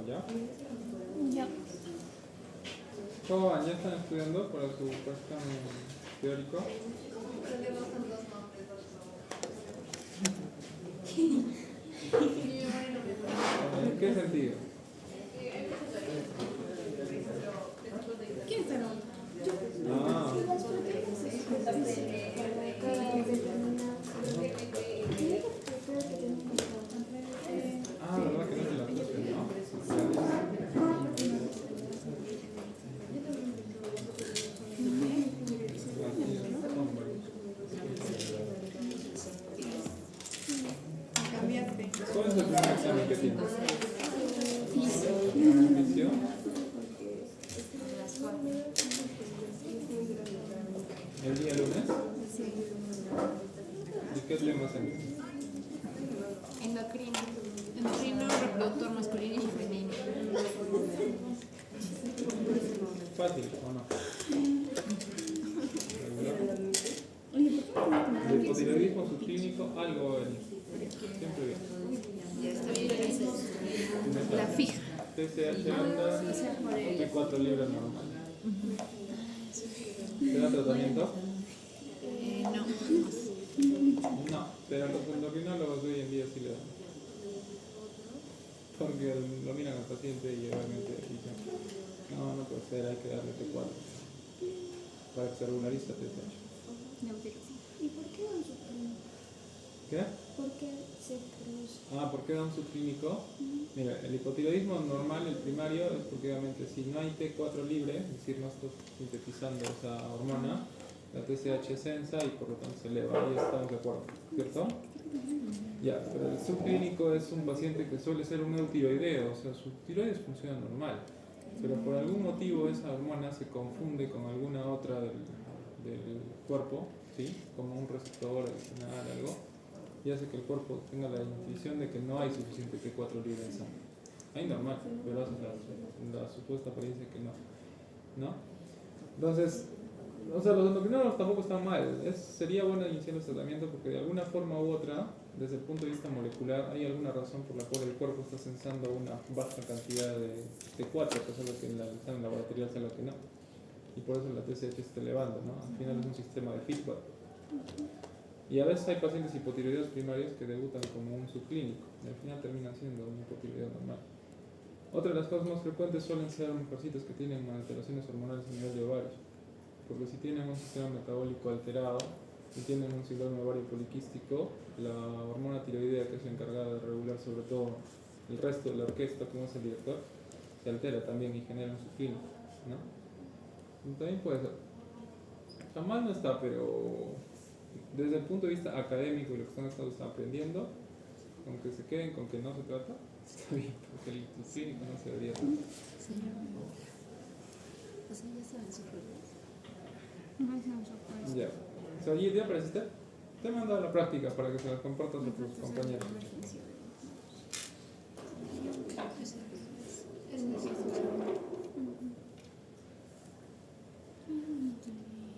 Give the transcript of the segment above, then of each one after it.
¿Ya? Ya. ¿Cómo van? ¿Ya están estudiando para su examen teórico? ¿En qué sentido? ¿Quién será? Ah, ¿verdad que no se la puse, no? Cambiaste. ¿Cuál es el primer examen que tienes? ¿Inicio? ¿El día lunes? Sí. ¿Y qué temas tienes? Endocrino. Endocrino, reproductor masculino y femenino. ¿Fácil o no? ¿Regular? Oye, De hipotiroidismo subclínico, algo siempre bien. ya está bien. La fija. TSH anda de 4 libras normal. ¿Te da tratamiento? No. No, pero los endocrinólogos de hoy en día sí le dan. Porque lo miran al paciente y obviamente dicen, no puede ser, hay que darle T4 para que se regularice TSH. ¿Y por qué dan subclínico? ¿Qué? ¿Por qué se produce? ¿Por qué da un subclínico? Mira, el hipotiroidismo normal, el primario, es porque obviamente si no hay T4 libre, es decir, no estás sintetizando esa hormona, la TSH es sensa y por lo tanto se eleva, ahí estamos de acuerdo, ¿cierto? Ya, pero el subclínico es un paciente que suele ser un eutiroideo, o sea, su tiroides funciona normal, pero por algún motivo esa hormona se confunde con alguna otra del cuerpo, ¿sí? Como un receptor adicional, algo, y hace que el cuerpo tenga la intuición de que no hay suficiente T4 libre en sangre. Hay normal, pero hace la supuesta apariencia que no, ¿no? Entonces, o sea, los endocrinólogos tampoco están mal. Sería bueno iniciar el tratamiento porque de alguna forma u otra, desde el punto de vista molecular, hay alguna razón por la cual el cuerpo está sensando una baja cantidad de T4, a pesar de que en el examen laboratorial sea lo que no. Y por eso la TSH se está elevando, ¿no? Al final es un sistema de feedback. Y a veces hay pacientes hipotiroideos primarios que debutan como un subclínico y al final terminan siendo un hipotiroideo normal. Otra de las causas más frecuentes suelen ser mujercitas que tienen alteraciones hormonales a nivel de ovarios, porque si tienen un sistema metabólico alterado y tienen un síndrome ovario poliquístico, la hormona tiroidea, que es la encargada de regular sobre todo el resto de la orquesta, como es el director, se altera también y genera un subclínico, ¿no? Y también puede ser. Tan mal no está, pero desde el punto de vista académico y lo que están aprendiendo, con que se queden con que no se trata, está bien, porque el subclínico no se debería tratar. O sea, ya saben sus reglas. Ya. O sea, ¿ya apareciste? Te he mandado la práctica para que se las compartas a tus compañeros.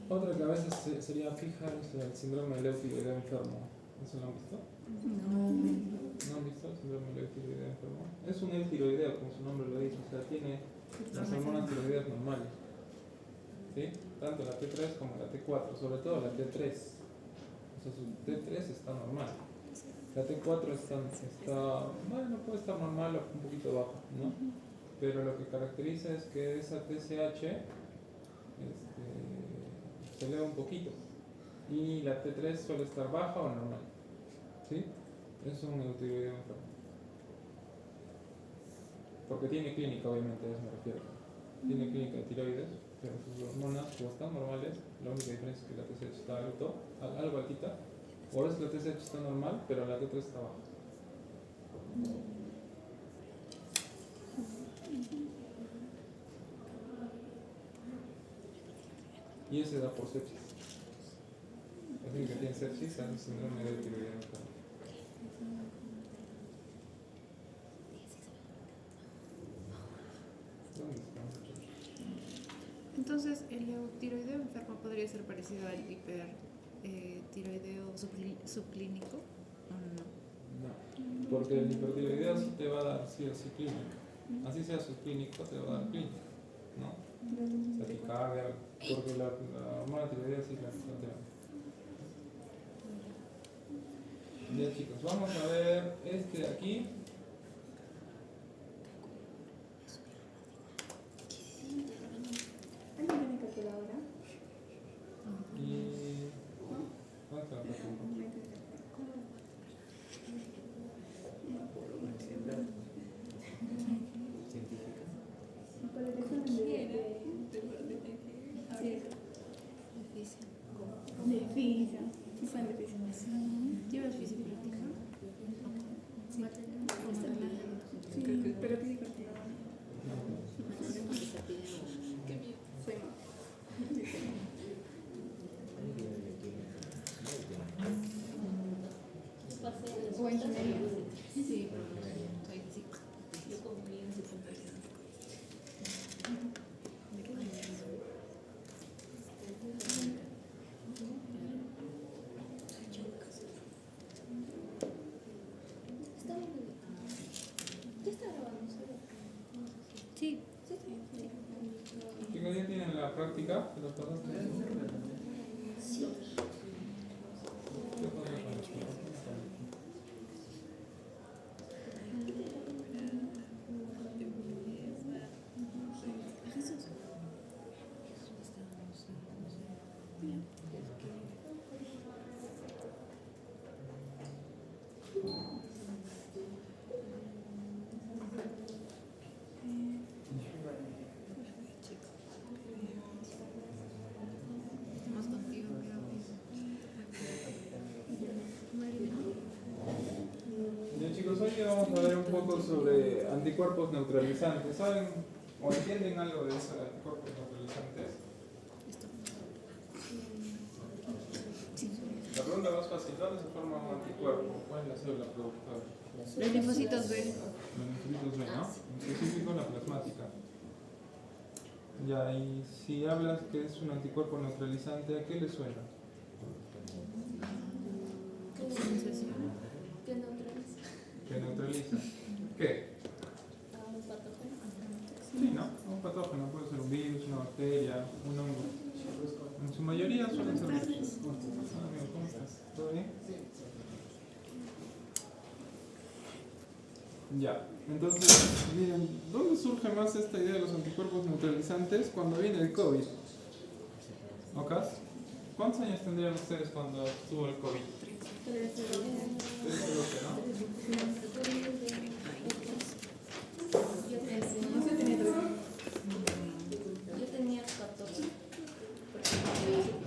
Otra que a veces sería fija es el síndrome de eutiroideo enfermo. ¿Eso lo han visto? ¿No han visto el síndrome de eutiroideo enfermo? Es un eutiroideo, como su nombre lo dice, o sea, tiene las hormonas tiroideas normales. ¿Sí? Tanto la T3 como la T4, sobre todo la T3. O sea, su T3 está normal. La T4 está bueno, puede estar normal o un poquito baja, ¿no? Pero lo que caracteriza es que esa TSH se eleva un poquito y la T3 suele estar baja o normal, ¿sí? Es un eutiroideo enfermo. Porque tiene clínica, obviamente, a eso me refiero. Tiene clínica de tiroides, pero sus hormonas, como están normales, la única diferencia es que la TSH está algo altita, o a veces la TSH está normal, pero la T3 está baja. Y ese da por sepsis. Así que tiene sepsis, hace síndrome de tiroideo enfermo. ¿Dónde está? Entonces, el tiroideo enfermo podría ser parecido al hipertiroideo subclínico, ¿o no? No, porque el hipertiroideo sí te va a dar sí o sí clínica. Así sea subclínico, te va a dar clínico, ¿no? Taquicardia, porque la hormona tiroidea sí la te da. Ya chicos, vamos a ver este de aquí. ¿Alguien tiene calculadora? Y... ¿dónde está la calculadora? Para el examen de física. Examen de física. ¿Llevas física práctica? Sí. Sí, pero pide calculadora. Soy más. O ingeniería. Sí, pero soy psico. Yo como bien ¿Ya está grabando? Sí. Chicos, ¿ya tienen la práctica? ¿Te los pasaste? Sí. ¿Qué pasa con los chicos? Estamos contigo, Bien chicos, hoy vamos a ver un poco sobre anticuerpos neutralizantes. ¿Saben o entienden algo de esos anticuerpos neutralizantes? La pregunta más fácil, ¿dónde se forma un anticuerpo? ¿Cuál es la célula productora? Los linfocitos B. Los linfocitos B, ¿no? En específico la plasmática. Ya, y si hablas que es un anticuerpo neutralizante, ¿a qué le suena? ¿Qué neutraliza? ¿Que neutraliza? ¿Qué? A un patógeno. Sí, ¿no? Un patógeno, puede ser un virus, una bacteria, un hongo. En su mayoría suelen ser virus. Hola amigo, ¿cómo estás? ¿Todo bien? Ya, entonces, miren, ¿dónde surge más esta idea de los anticuerpos neutralizantes? Cuando viene el COVID. ¿Ok? ¿Cuántos años tendrían ustedes cuando estuvo el COVID? 13, ¿no? Yo tenía 14.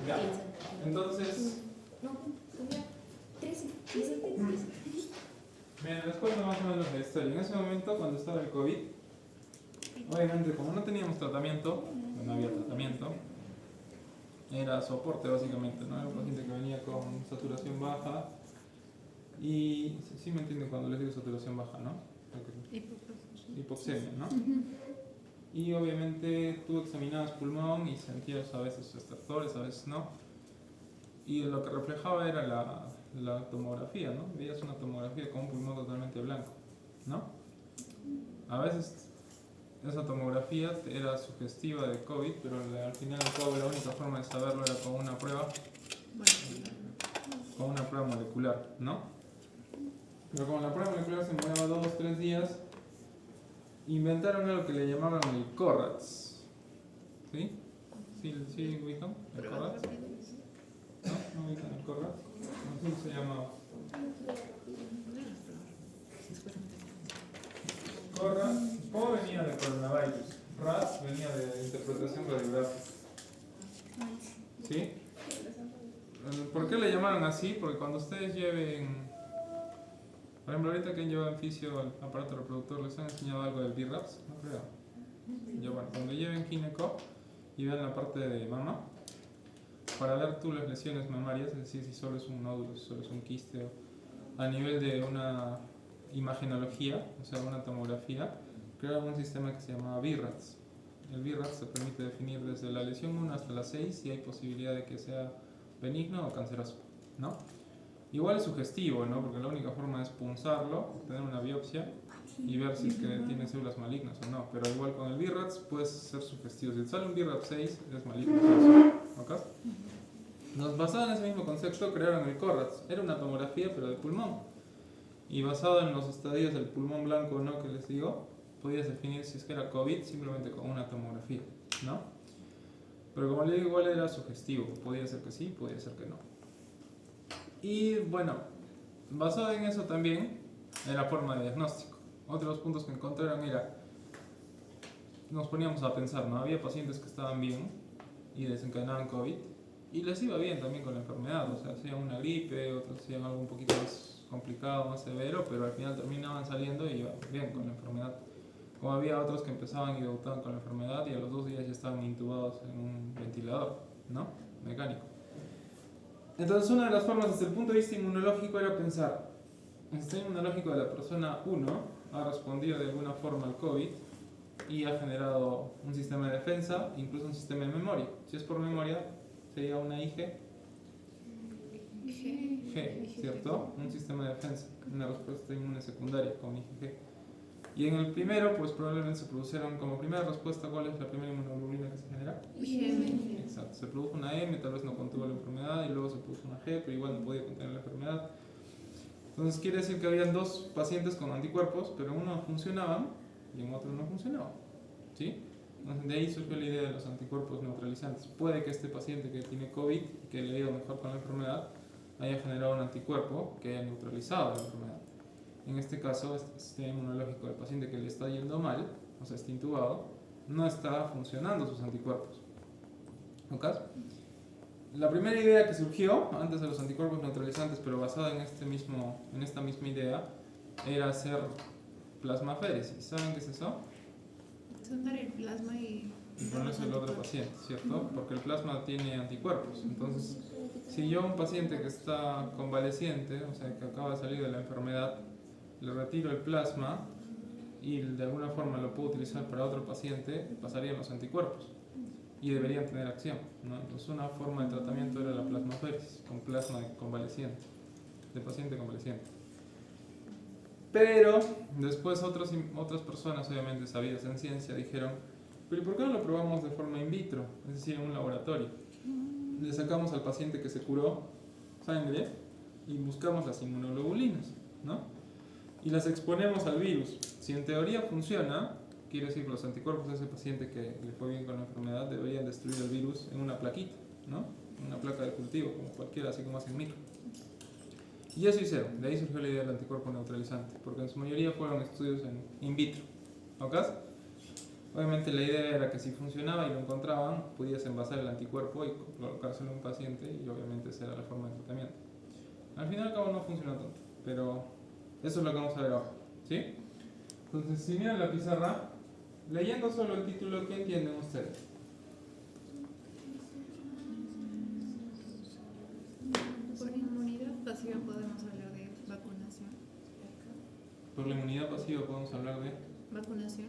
Ya, entonces, No, tenía 13. 13. miren, les cuento más o menos la historia. En ese momento, cuando estaba el COVID, obviamente, como no teníamos tratamiento, no había tratamiento, era soporte básicamente, ¿no? Era un paciente que venía con saturación baja y, sí me entienden cuando les digo saturación baja, ¿no? Hipoxemia, ¿no? Y obviamente tú examinabas pulmón y sentías a veces estertores, a veces no. Y lo que reflejaba era la tomografía, ¿no? Veías una tomografía con un pulmón totalmente blanco, ¿no? A veces esa tomografía era sugestiva de COVID, pero al final y al cabo la única forma de saberlo era con una prueba molecular, ¿no? Pero como la prueba molecular se demoraba 2 o 3 días, inventaron algo que le llamaban el CORATS. ¿Sí? ¿Sí ubican el CORATS? ¿No? ¿No ubican el CORATS? ¿Cómo se llamaba? CORATS venía de coronavirus. RAS venía de interpretación radiográfica. ¿Sí? ¿Por qué le llamaron así? Porque cuando ustedes lleven, por ejemplo, ahorita que han llevado en fisio el aparato reproductor, ¿les han enseñado algo del BRAPS? No creo. Ya bueno, cuando lleven gineco y vean la parte de mama, para ver tú las lesiones mamarias, es decir, si solo es un nódulo, si solo es un quiste, a nivel de una imagenología, o sea, una tomografía, crearon un sistema que se llamaba BRAPS. El BRAPS se permite definir desde la lesión 1 hasta la 6 si hay posibilidad de que sea benigno o canceroso, ¿no? Igual es sugestivo, ¿no? Porque la única forma es punzarlo, obtener una biopsia y ver si es que tiene células malignas o no. Pero igual con el BRAF puedes ser sugestivo. Si te sale un BRAF 6, es maligno. ¿Ok? Nos basado en ese mismo concepto crearon el CORRATS. Era una tomografía pero de pulmón. Y basado en los estadios del pulmón blanco o no que les digo, podías definir si es que era COVID simplemente con una tomografía, ¿no? Pero como le digo, igual era sugestivo. Podía ser que sí, podía ser que no. Y bueno, basado en eso también, en la forma de diagnóstico. Otros puntos que encontraron era, nos poníamos a pensar, ¿no? Había pacientes que estaban bien y desencadenaban COVID y les iba bien también con la enfermedad, o sea, hacían una gripe, otros hacían algo un poquito más complicado, más severo, pero al final terminaban saliendo y iban bien con la enfermedad. Como había otros que empezaban y debutaban con la enfermedad y a los 2 días ya estaban intubados en un ventilador, ¿no? Mecánico. Entonces una de las formas desde el punto de vista inmunológico era pensar, el sistema inmunológico de la persona 1 ha respondido de alguna forma al COVID y ha generado un sistema de defensa, incluso un sistema de memoria. Si es por memoria, sería una IG, G, ¿cierto? Un sistema de defensa, una respuesta inmune secundaria con IgG. Y en el primero, pues probablemente se produjeron como primera respuesta, ¿cuál es la primera inmunoglobulina que se genera? IgM. Exacto, se produjo una M, tal vez no contuvo la enfermedad, y luego se produjo una G, pero igual no podía contener la enfermedad. Entonces quiere decir que habían dos pacientes con anticuerpos, pero uno funcionaban y en otro no funcionaba, ¿sí? Entonces de ahí surgió la idea de los anticuerpos neutralizantes. Puede que este paciente que tiene COVID y que le ha ido mejor con la enfermedad haya generado un anticuerpo que haya neutralizado la enfermedad. En este caso, este sistema inmunológico del paciente que le está yendo mal, o sea, está intubado, no está funcionando sus anticuerpos. ¿Ok? La primera idea que surgió antes de los anticuerpos neutralizantes, pero basada en esta misma idea, era hacer plasmaféresis. ¿Saben qué es eso? Sondar el plasma y Ponerse al otro paciente, ¿cierto? Porque el plasma tiene anticuerpos. Entonces, si yo a un paciente que está convaleciente, o sea, que acaba de salir de la enfermedad, le retiro el plasma y de alguna forma lo puedo utilizar para otro paciente, pasarían los anticuerpos y deberían tener acción, ¿no? Entonces una forma de tratamiento era la plasmaféresis, con plasma de convaleciente, de paciente convaleciente. Pero después otras personas, obviamente sabidas en ciencia, dijeron, pero ¿por qué no lo probamos de forma in vitro? Es decir, en un laboratorio. Le sacamos al paciente que se curó sangre y buscamos las inmunoglobulinas, ¿no? Y las exponemos al virus. Si en teoría funciona, quiere decir que los anticuerpos de ese paciente que le fue bien con la enfermedad deberían destruir el virus en una plaquita, ¿no? Una placa de cultivo, como cualquiera, así como hacen micro. Y eso hicieron, de ahí surgió la idea del anticuerpo neutralizante, porque en su mayoría fueron estudios in vitro. ¿Ok? Obviamente la idea era que si funcionaba y lo encontraban, podías envasar el anticuerpo y colocárselo a un paciente y obviamente esa era la forma de tratamiento. Al final al cabo no funcionó tanto, pero eso es lo que vamos a ver ahora, ¿sí? Entonces, si miran la pizarra, leyendo solo el título, ¿qué entienden ustedes? por inmunidad pasiva podemos hablar de vacunación. Por la inmunidad pasiva podemos hablar de... Vacunación.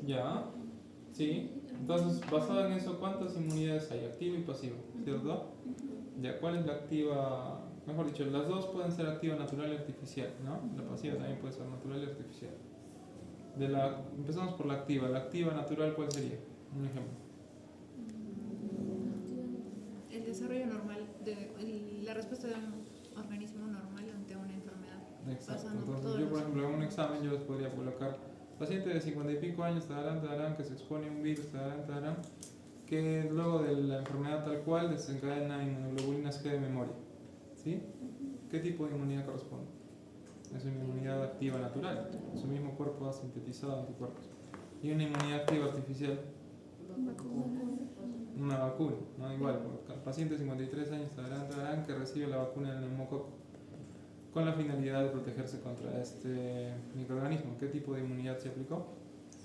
Ya, sí. Entonces, basado en eso, ¿cuántas inmunidades hay? Activa y pasiva, ¿cierto? Ya, ¿cuál es la activa? Mejor dicho, las dos pueden ser activa natural y artificial, ¿no? La pasiva también puede ser natural y artificial. Empezamos por la activa. La activa natural, ¿cuál sería? Un ejemplo. El desarrollo normal, la respuesta de un organismo normal ante una enfermedad. Exacto. Pasando Entonces, todos yo, por los- ejemplo, en un examen yo les podría colocar paciente de 50 y pico años, tararán, que se expone a un virus, tararán, que luego de la enfermedad tal cual desencadena inmunoglobulinas G de memoria. ¿Sí? ¿Qué tipo de inmunidad corresponde? Es una inmunidad activa natural. Su mismo cuerpo ha sintetizado anticuerpos. Y una inmunidad activa artificial, una vacuna, ¿no? Igual, paciente de 53 años, tararán, que recibe la vacuna del neumococo con la finalidad de protegerse contra este microorganismo. ¿Qué tipo de inmunidad se aplicó?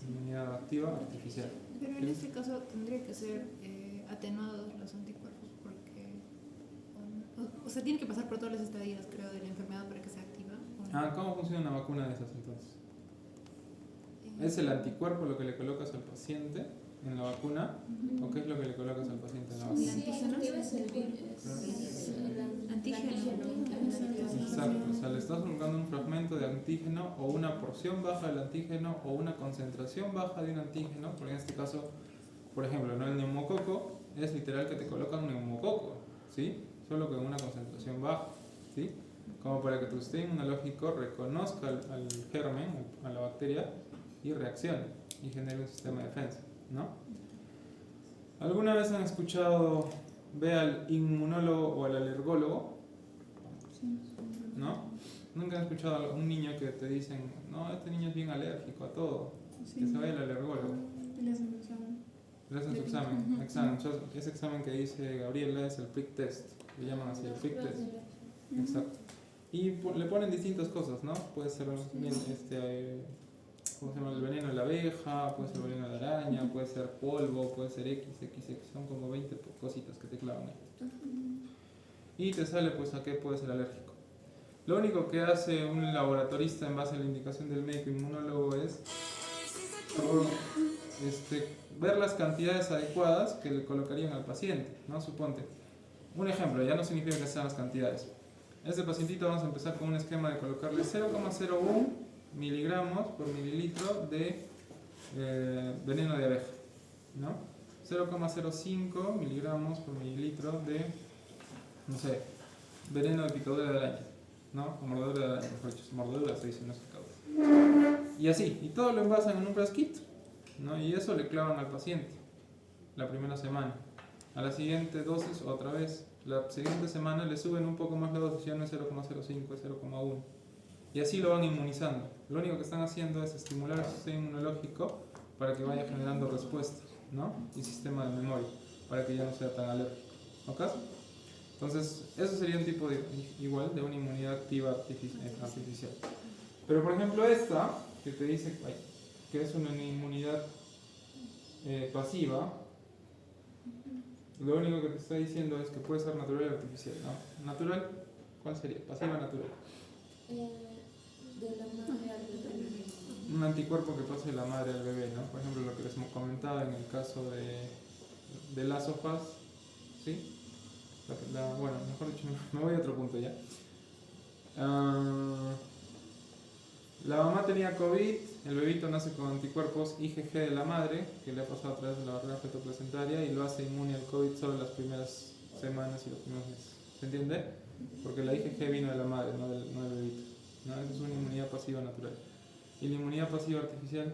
Inmunidad activa artificial. Pero en este caso tendría que ser atenuados los anticuerpos porque o sea, tiene que pasar por todos los estadios, creo, de la enfermedad para que sea activa. ¿O no? ¿Cómo funciona una vacuna de esas entonces? Es el anticuerpo lo que le colocas al paciente en la vacuna? ¿O qué es lo que le colocas al paciente en la vacuna? Sí, activas el antígeno. Exacto, o sea, le estás colocando un fragmento de antígeno o una porción baja del antígeno o una concentración baja de un antígeno, porque en este caso, por ejemplo, ¿no? El neumococo es literal que te colocan un neumococo, ¿sí? Solo con una concentración baja, ¿sí? Como para que tu sistema inmunológico reconozca al germen, a la bacteria, y reaccione y genere un sistema de defensa, ¿no? ¿Alguna vez han escuchado, ve al inmunólogo o al alergólogo? ¿No? ¿Nunca han escuchado a un niño que te dicen, no, este niño es bien alérgico a todo, que se vaya al alergólogo? Le hacen su examen. Le hacen su examen. Entonces, ese examen que dice Gabriela es el prick test, le llaman así el prick test. Exacto. Y le ponen distintas cosas, ¿no? Puede ser bien, ¿cómo se llama? El veneno de la abeja, puede ser el veneno de la araña, puede ser polvo, puede ser XXX, son como 20 cositas que te clavan ahí. Y te sale pues a qué puede ser alérgico. Lo único que hace un laboratorista en base a la indicación del médico inmunólogo es ver las cantidades adecuadas que le colocarían al paciente, ¿no? Suponte. Un ejemplo, ya no significa que sean las cantidades. Este pacientito vamos a empezar con un esquema de colocarle 0,01 miligramos por mililitro de veneno de abeja, ¿no? 0,05 miligramos por mililitro de, no sé, veneno de picadura de araña, ¿no? O mordedura de araña, mejor dicho, mordedura se dice, no es picadura. Y así, y todo lo envasan en un frasquito, ¿no? Y eso le clavan al paciente la primera semana. A la siguiente dosis, otra vez. La siguiente semana le suben un poco más la dosis, ya no es 0,05, es 0,1. Y así lo van inmunizando. Lo único que están haciendo es estimular el sistema inmunológico para que vaya generando respuestas, ¿no? Y sistema de memoria, para que ya no sea tan alérgico. ¿Ok? Entonces, eso sería un tipo igual de una inmunidad activa artificial. Pero por ejemplo esta, que te dice que es una inmunidad pasiva, lo único que te está diciendo es que puede ser natural y artificial, ¿no? ¿Natural? ¿Cuál sería? Pasiva natural. De la madre al bebé. Un anticuerpo que pase de la madre al bebé, ¿no? Por ejemplo, lo que les comentaba en el caso de las sofás, ¿sí? Bueno, mejor dicho, me voy a otro punto ya. La mamá tenía COVID, el bebito nace con anticuerpos IgG de la madre, que le ha pasado a través de la barrera fetoplacentaria y lo hace inmune al COVID solo las primeras semanas y los primeros meses. ¿Se entiende? Porque la IgG vino de la madre, no del bebito. ¿No? Esa es una inmunidad pasiva natural. ¿Y la inmunidad pasiva artificial?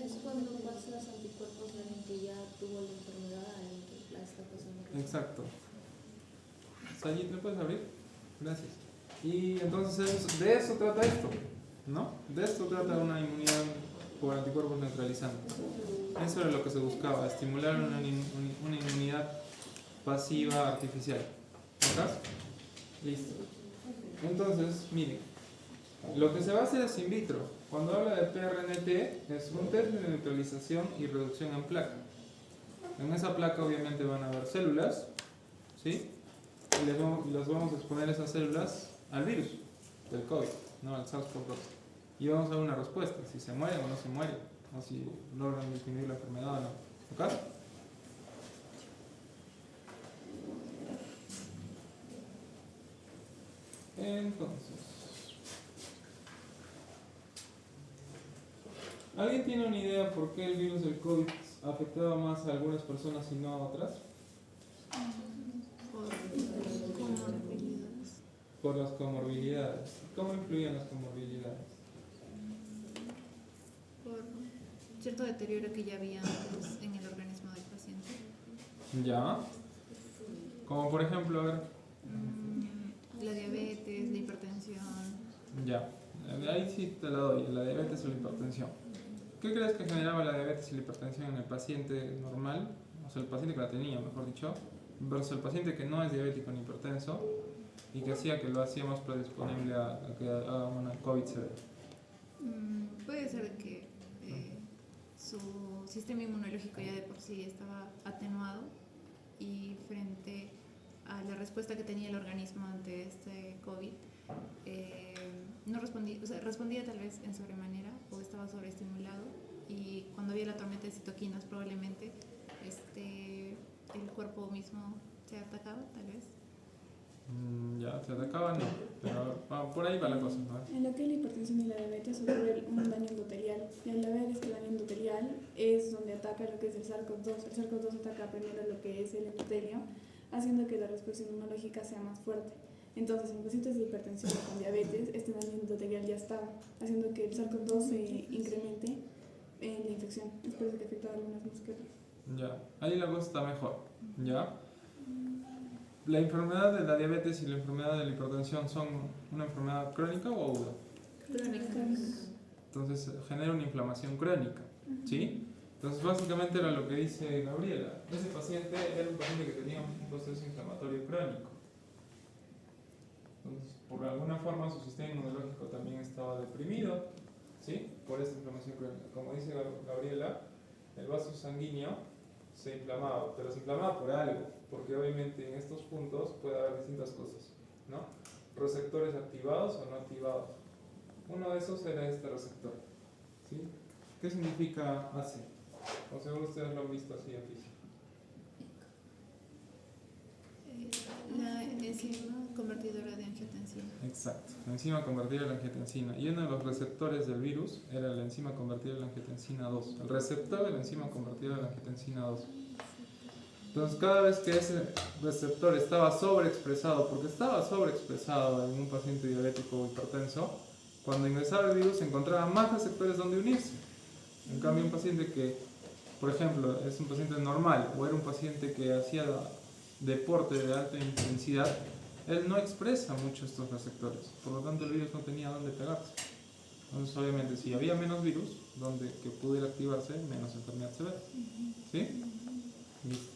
Es cuando pasas anticuerpos de alguien que ya tuvo la enfermedad, a alguien que la está pasando. Exacto. Sayid, ¿me puedes abrir? Gracias. Y entonces de eso trata esto, ¿no? De esto trata una inmunidad por anticuerpos neutralizantes. Eso era lo que se buscaba, estimular una inmunidad pasiva artificial. ¿Ok? Listo. Entonces, miren, lo que se va a hacer es in vitro. Cuando habla de PRNT, es un test de neutralización y reducción en placa. En esa placa obviamente van a haber células, ¿sí? Y las vamos a exponer esas células al virus del COVID, ¿no? Al SARS-CoV-2. Y vamos a dar una respuesta, si se mueren o no se mueren, o si logran disminuir la enfermedad o no. ¿Ok? Entonces, ¿alguien tiene una idea por qué el virus del COVID afectaba más a algunas personas y no a otras? Por las comorbilidades. ¿Cómo influían las comorbilidades? Por cierto deterioro que ya había antes en el organismo del paciente. Ya. Como por ejemplo, a ver. La diabetes, la hipertensión. Ya. Ahí sí te la doy, la diabetes o la hipertensión. ¿Qué crees que generaba la diabetes y la hipertensión en el paciente normal? O sea, el paciente que la tenía, mejor dicho, versus el paciente que no es diabético ni hipertenso y que hacía que lo hacía más predisponible a que haga una COVID severa. Puede ser que su sistema inmunológico ya de por sí estaba atenuado y frente a la respuesta que tenía el organismo ante este COVID, no respondía, o sea, respondía tal vez en sobremanera o estaba sobreestimulado y cuando había la tormenta de citoquinas probablemente el cuerpo mismo se atacaba, tal vez. Ya, se atacaba, no, pero por ahí va la cosa, ¿no? En lo que es la hipertensión y la diabetes ocurre un daño endotelial, y al haber este daño endotelial es donde ataca lo que es el SARS-CoV-2. El SARS-CoV-2 ataca primero lo que es el endotelio, haciendo que la respuesta inmunológica sea más fuerte. Entonces, en pacientes de hipertensión o con diabetes, este daño endotelial ya estaba, haciendo que el SARS-CoV-2 se incremente en la infección. Es por eso que afecta a algunas más que otras. Ya, ahí la cosa está mejor, ¿ya? ¿La enfermedad de la diabetes y la enfermedad de la hipertensión son una enfermedad crónica o aguda? Crónica. Entonces genera una inflamación crónica, ¿sí? Entonces básicamente era lo que dice Gabriela. Ese paciente era un paciente que tenía un proceso inflamatorio crónico. Entonces, por alguna forma su sistema inmunológico también estaba deprimido, ¿sí? Por esta inflamación crónica. Como dice Gabriela, el vaso sanguíneo se inflamaba, pero se inflamaba por algo, porque obviamente en estos puntos puede haber distintas cosas, ¿no? Receptores activados o no activados. Uno de esos era este receptor, ¿sí? ¿Qué significa AC? O seguro ustedes lo han visto así en física. La enzima convertidora de angiotensina. Exacto, la enzima convertida de la angiotensina. Y uno de los receptores del virus era la enzima convertida de la angiotensina 2. El receptor de la enzima convertida de la angiotensina 2. Entonces, cada vez que ese receptor estaba sobreexpresado, porque estaba sobreexpresado en un paciente diabético o hipertenso, cuando ingresaba el virus se encontraban más receptores donde unirse. En cambio, un paciente que, por ejemplo, es un paciente normal o era un paciente que hacía deporte de alta intensidad, él no expresa mucho estos receptores, por lo tanto el virus no tenía dónde pegarse. Entonces obviamente si había menos virus donde que pudiera activarse, menos enfermedad se ve. ¿Sí? Listo.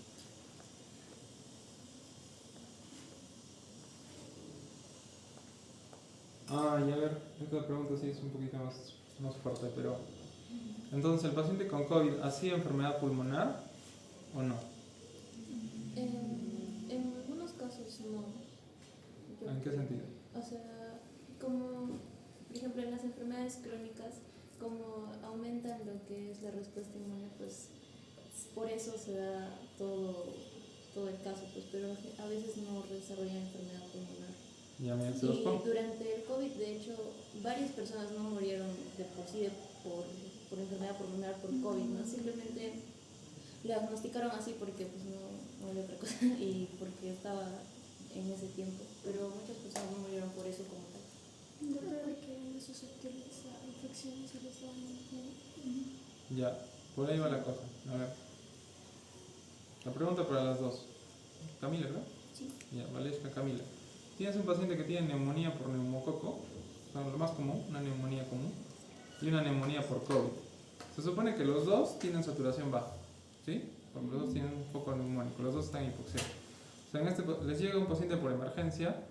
Y a ver, esta pregunta sí es un poquito más fuerte, pero entonces el paciente con COVID hacía enfermedad pulmonar o no? En algunos casos no. ¿En qué sentido? O sea, como por ejemplo en las enfermedades crónicas, como aumentan lo que es la respuesta inmune, pues por eso se da todo el caso, pues, pero a veces no desarrollan enfermedad pulmonar. Ya me Y durante el COVID, de hecho, varias personas no murieron de por sí por enfermedad pulmonar por COVID, ¿no? Simplemente le diagnosticaron así porque pues no había otra cosa y porque estaba en ese tiempo, pero muchas personas no murieron por eso como tal. Porque no susceptibles a infecciones y les dan. Ya, por ahí va la cosa. A ver. La pregunta para las dos. Camila, ¿verdad? Sí. Ya, Valesca, Camila. Tienes un paciente que tiene neumonía por neumococo, lo más común, una neumonía común, y una neumonía por COVID. Se supone que los dos tienen saturación baja, ¿sí? Porque los dos tienen un foco neumónico, los dos están en hipoxemia. O sea, les llega un paciente por emergencia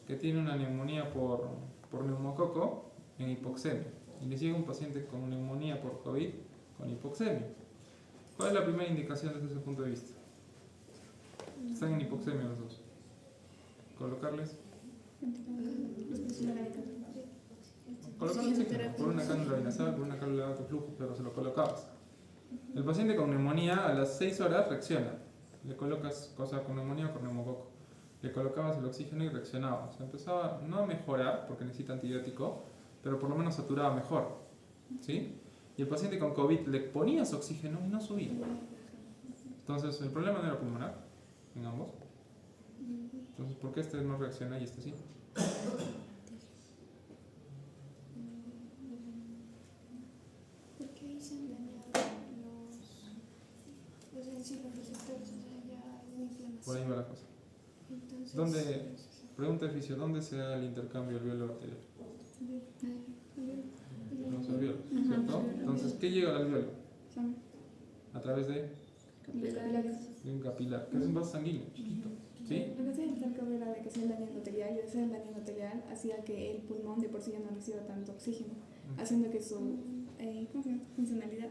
que tiene una neumonía por neumococo en hipoxemia. Y les llega un paciente con neumonía por COVID con hipoxemia. ¿Cuál es la primera indicación desde ese punto de vista? Están en hipoxemia los dos. ¿Colocarles? Colocarles por una cánula vinasal, por una cánula de alto flujo, pero se lo colocabas. El paciente con neumonía a las 6 horas reacciona. Le colocas cosa con neumonía o con neumococo. Le colocabas el oxígeno y reaccionaba. O sea, empezaba no a mejorar porque necesita antibiótico, pero por lo menos saturaba mejor. ¿Sí? Y el paciente con COVID le ponías oxígeno y no subía. Entonces, el problema no era pulmonar en ambos. Entonces, ¿por qué este no reacciona y este sí? Porque ahí se han dañado los receptores, o sea, ya hay una inflamación. Por ahí va la cosa. Entonces, ¿Dónde, pregunta de fisio, ¿dónde se da el intercambio alveolo-arterial? Los alveolos, ¿cierto? Entonces, ¿qué llega al alveolo? A través de un capilar, que es un vaso sanguíneo, chiquito. ¿Sí? Lo que se decía Cabrera de que sea el daño endotelial, y ese daño endotelial hacía que el pulmón de por sí ya no reciba tanto oxígeno, haciendo que su funcionalidad,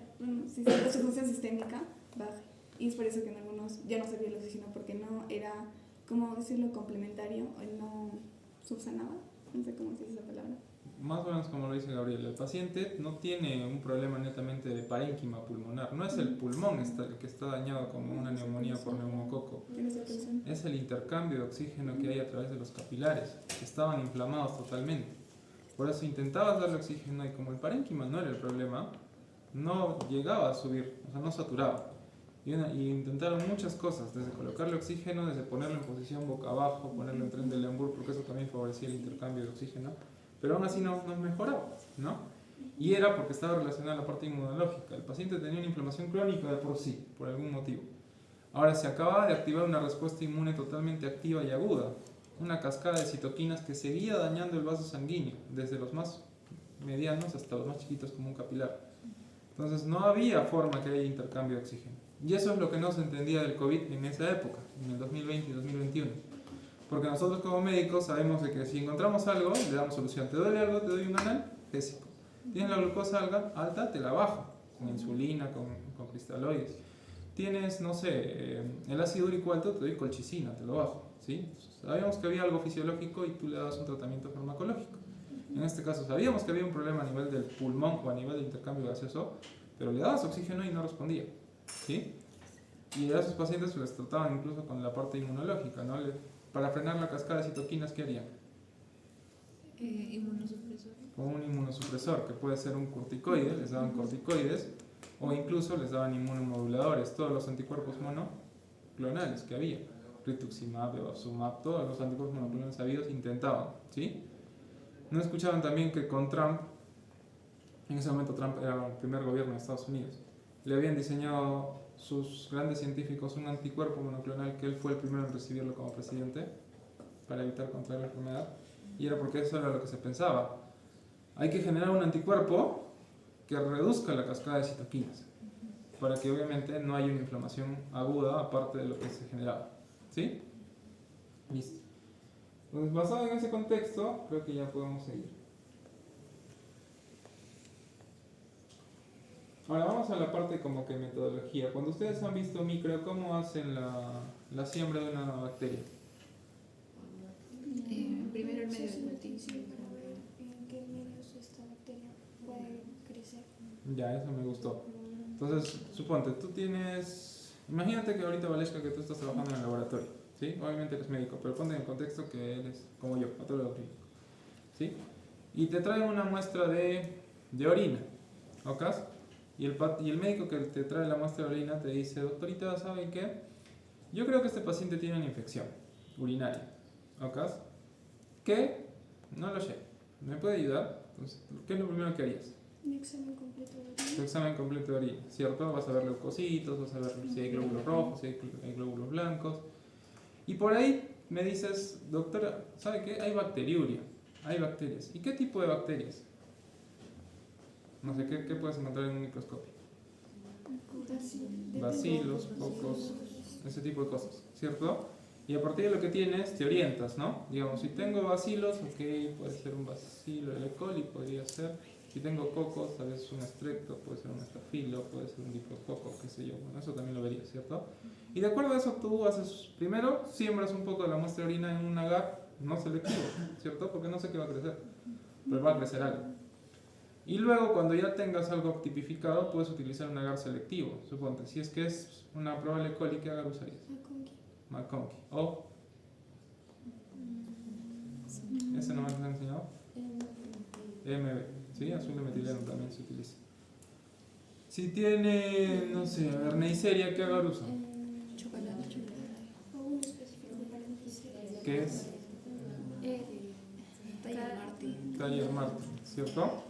su función sistémica baje. Y es por eso que en algunos ya no servía el oxígeno, porque no era, ¿cómo decirlo?, complementario, o no subsanaba, no sé cómo se dice esa palabra. más o menos como lo dice Gabriel, el paciente no tiene un problema netamente de parénquima pulmonar, no es el pulmón el que está dañado como una neumonía por neumococo, es el intercambio de oxígeno que hay a través de los capilares, que estaban inflamados totalmente. Por eso intentabas darle oxígeno y como el parénquima no era el problema, no llegaba a subir, o sea, no saturaba. Y intentaron muchas cosas, desde colocarle oxígeno, desde ponerlo en posición boca abajo, ponerlo en tren de Lembour, porque eso también favorecía el intercambio de oxígeno, pero aún así no mejoraba, ¿no? Y era porque estaba relacionada a la parte inmunológica. El paciente tenía una inflamación crónica de por sí, por algún motivo. Ahora se acababa de activar una respuesta inmune totalmente activa y aguda, una cascada de citoquinas que seguía dañando el vaso sanguíneo, desde los más medianos hasta los más chiquitos como un capilar. Entonces no había forma que haya intercambio de oxígeno. Y eso es lo que no se entendía del COVID en esa época, en el 2020 y 2021. Porque nosotros como médicos sabemos de que si encontramos algo, le damos solución. ¿Te duele algo? Te doy un analgésico. ¿Tienes la glucosa alta? Te la bajo, con insulina, con cristaloides. Tienes, no sé, el ácido úrico alto, te doy colchicina, te lo bajo, ¿sí? Sabíamos que había algo fisiológico y tú le das un tratamiento farmacológico. En este caso sabíamos que había un problema a nivel del pulmón o a nivel de intercambio gaseoso, pero le dabas oxígeno y no respondía, ¿sí? Y a esos pacientes les trataban incluso con la parte inmunológica, ¿no? Para frenar la cascada de citoquinas, ¿qué harían? Inmunosupresor. Con un inmunosupresor, que puede ser un corticoide, les daban corticoides, o incluso les daban inmunomoduladores, todos los anticuerpos monoclonales que había, rituximab, bevacizumab, todos los anticuerpos monoclonales habidos intentaban, ¿sí? No escuchaban también que con Trump, en ese momento Trump era el primer gobierno de Estados Unidos, le habían diseñado sus grandes científicos un anticuerpo monoclonal que él fue el primero en recibirlo como presidente para evitar contraer la enfermedad, y era porque eso era lo que se pensaba. Hay que generar un anticuerpo que reduzca la cascada de citoquinas para que obviamente no haya una inflamación aguda aparte de lo que se generaba, ¿sí? Listo. Entonces, basado en ese contexto, creo que ya podemos seguir. Ahora vamos a la parte como que metodología. Cuando ustedes han visto micro, ¿cómo hacen la siembra de una bacteria? Primero el medio de cultivo. ¿En qué medios esta bacteria puede crecer? Ya, eso me gustó. Entonces, suponte, tú tienes... Imagínate que ahorita, Valesca, que tú estás trabajando en el laboratorio, ¿sí? Obviamente eres médico, pero ponte en el contexto que eres como yo, patólogo clínico, ¿sí? Y te traen una muestra de orina, ¿ok? Y el médico que te trae la muestra de orina te dice, doctorita, ¿sabe qué? Yo creo que este paciente tiene una infección urinaria, ¿ok? ¿Qué? No lo sé. ¿Me puede ayudar? Entonces, ¿qué es lo primero que harías? Un examen completo de orina. Tu examen completo de orina, ¿cierto? Vas a ver leucocitos, vas a ver si hay glóbulos rojos, si hay glóbulos blancos. Y por ahí me dices, doctora, ¿sabe qué? Hay bacteriuria, hay bacterias. ¿Y qué tipo de bacterias? No sé, ¿qué puedes encontrar en un microscopio? Bacilos, cocos, ese tipo de cosas, ¿cierto? Y a partir de lo que tienes, te orientas, ¿no? Digamos, si tengo bacilos, ok, puede ser un bacilo de E. coli, podría ser. Si tengo cocos, tal vez un estrepto, puede ser un estafilo, puede ser un diplococo, qué sé yo. Bueno, eso también lo verías, ¿cierto? Y de acuerdo a eso, tú haces, primero, siembras un poco de la muestra de orina en un agar no selectivo, ¿cierto? Porque no sé qué va a crecer, pero va a crecer algo. Y luego, cuando ya tengas algo tipificado, puedes utilizar un agar selectivo. Suponte, si es que es una probable E. coli, ¿qué agar usarías? McConkey. ¿O? ¿Ese no me has enseñado? MB. ¿Sí? Azul de metileno también se utiliza. Si tiene, no sé, a ver, Neisseria, ¿qué agar usa? Chocolate. O un específico para Neisseria. ¿Qué es? Taller Martin. Taller Martin, ¿cierto?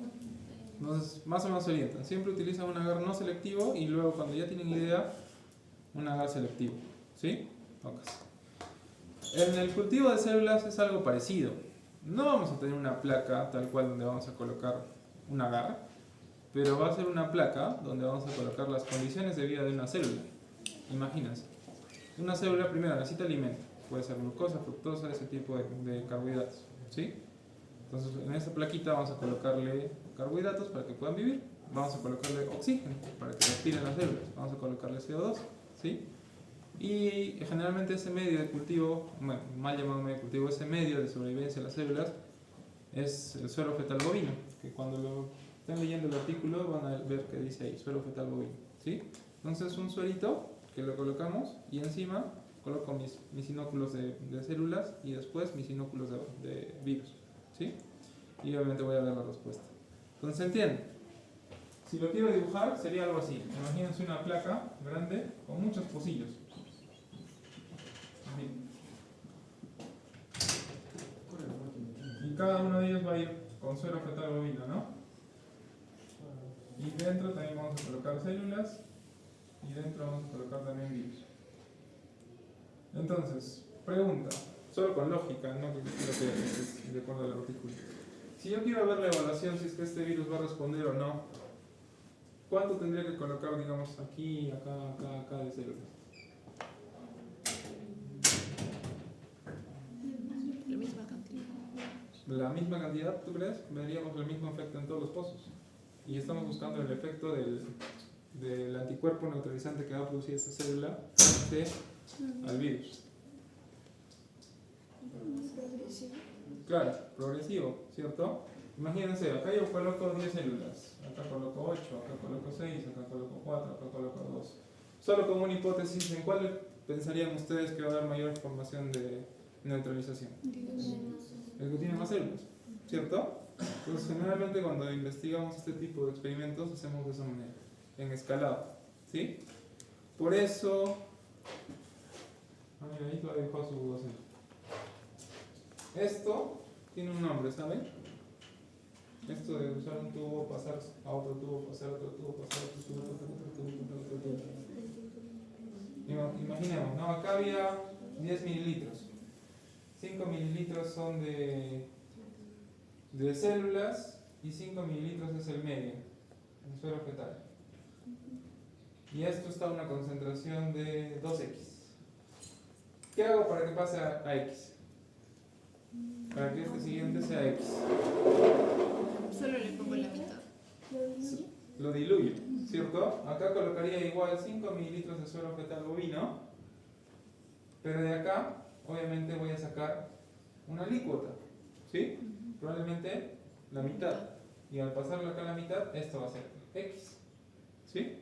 Entonces, más o menos se orientan. Siempre utilizan un agar no selectivo y luego, cuando ya tienen idea, un agar selectivo. ¿Sí? Okay. En el cultivo de células es algo parecido. No vamos a tener una placa tal cual donde vamos a colocar un agar, pero va a ser una placa donde vamos a colocar las condiciones de vida de una célula. Imagínense. Una célula primero necesita alimento. Puede ser glucosa, fructosa, ese tipo de carbohidratos. ¿Sí? Entonces, en esa plaquita vamos a colocarle carbohidratos para que puedan vivir. Vamos a colocarle oxígeno para que respiren las células. Vamos a colocarle CO2. ¿Sí? Y generalmente ese medio de cultivo, bueno, mal llamado medio de cultivo, ese medio de sobrevivencia de las células, es el suero fetal bovino, que cuando lo estén leyendo el artículo van a ver que dice ahí, suero fetal bovino, ¿sí? Entonces un suerito que lo colocamos y encima coloco mis inóculos de células y después mis inóculos de virus, ¿sí? Y obviamente voy a ver la respuesta. Entonces, ¿se entiende? Si lo quiero dibujar sería algo así. Imagínense una placa grande con muchos pocillos. Y cada uno de ellos va a ir con suero fetal bovino, ¿no? Y dentro también vamos a colocar células y dentro vamos a colocar también virus. Entonces, pregunta, solo con lógica, no creo que es de acuerdo al artículo. Si yo quiero ver la evaluación, si es que este virus va a responder o no, ¿cuánto tendría que colocar, digamos, aquí, acá de células? La misma cantidad. La misma cantidad, ¿tú crees? Veríamos el mismo efecto en todos los pozos. Y estamos buscando el efecto del anticuerpo neutralizante que va a producir esa célula frente al virus. Claro, progresivo, ¿cierto? Imagínense, acá yo coloco 10 células, acá coloco 8, acá coloco 6, acá coloco 4, acá coloco 2. Solo como una hipótesis, ¿en cuál pensarían ustedes que va a dar mayor información de neutralización? El que tiene más células, ¿cierto? Entonces, generalmente cuando investigamos este tipo de experimentos hacemos de esa manera, en escalado, ¿sí? Por eso... mira, ahí lo ha dibujado su docente. Esto tiene un nombre, ¿saben? Esto de usar un tubo, pasar a otro tubo, pasar a otro tubo, pasar a otro tubo, otro tubo. Imaginemos, ¿no? Acá había 10 mililitros. 5 mililitros son de células y 5 mililitros es el medio, el suero fetal. Y esto está a una concentración de 2x. ¿Qué hago para que pase a x? Para que este siguiente sea x. Solo le pongo la mitad. Lo diluyo, ¿cierto? Acá colocaría igual 5 mililitros de suero fetal bovino, pero de acá obviamente voy a sacar una alícuota, ¿sí? Probablemente la mitad. Y al pasarlo acá a la mitad, esto va a ser x, ¿sí?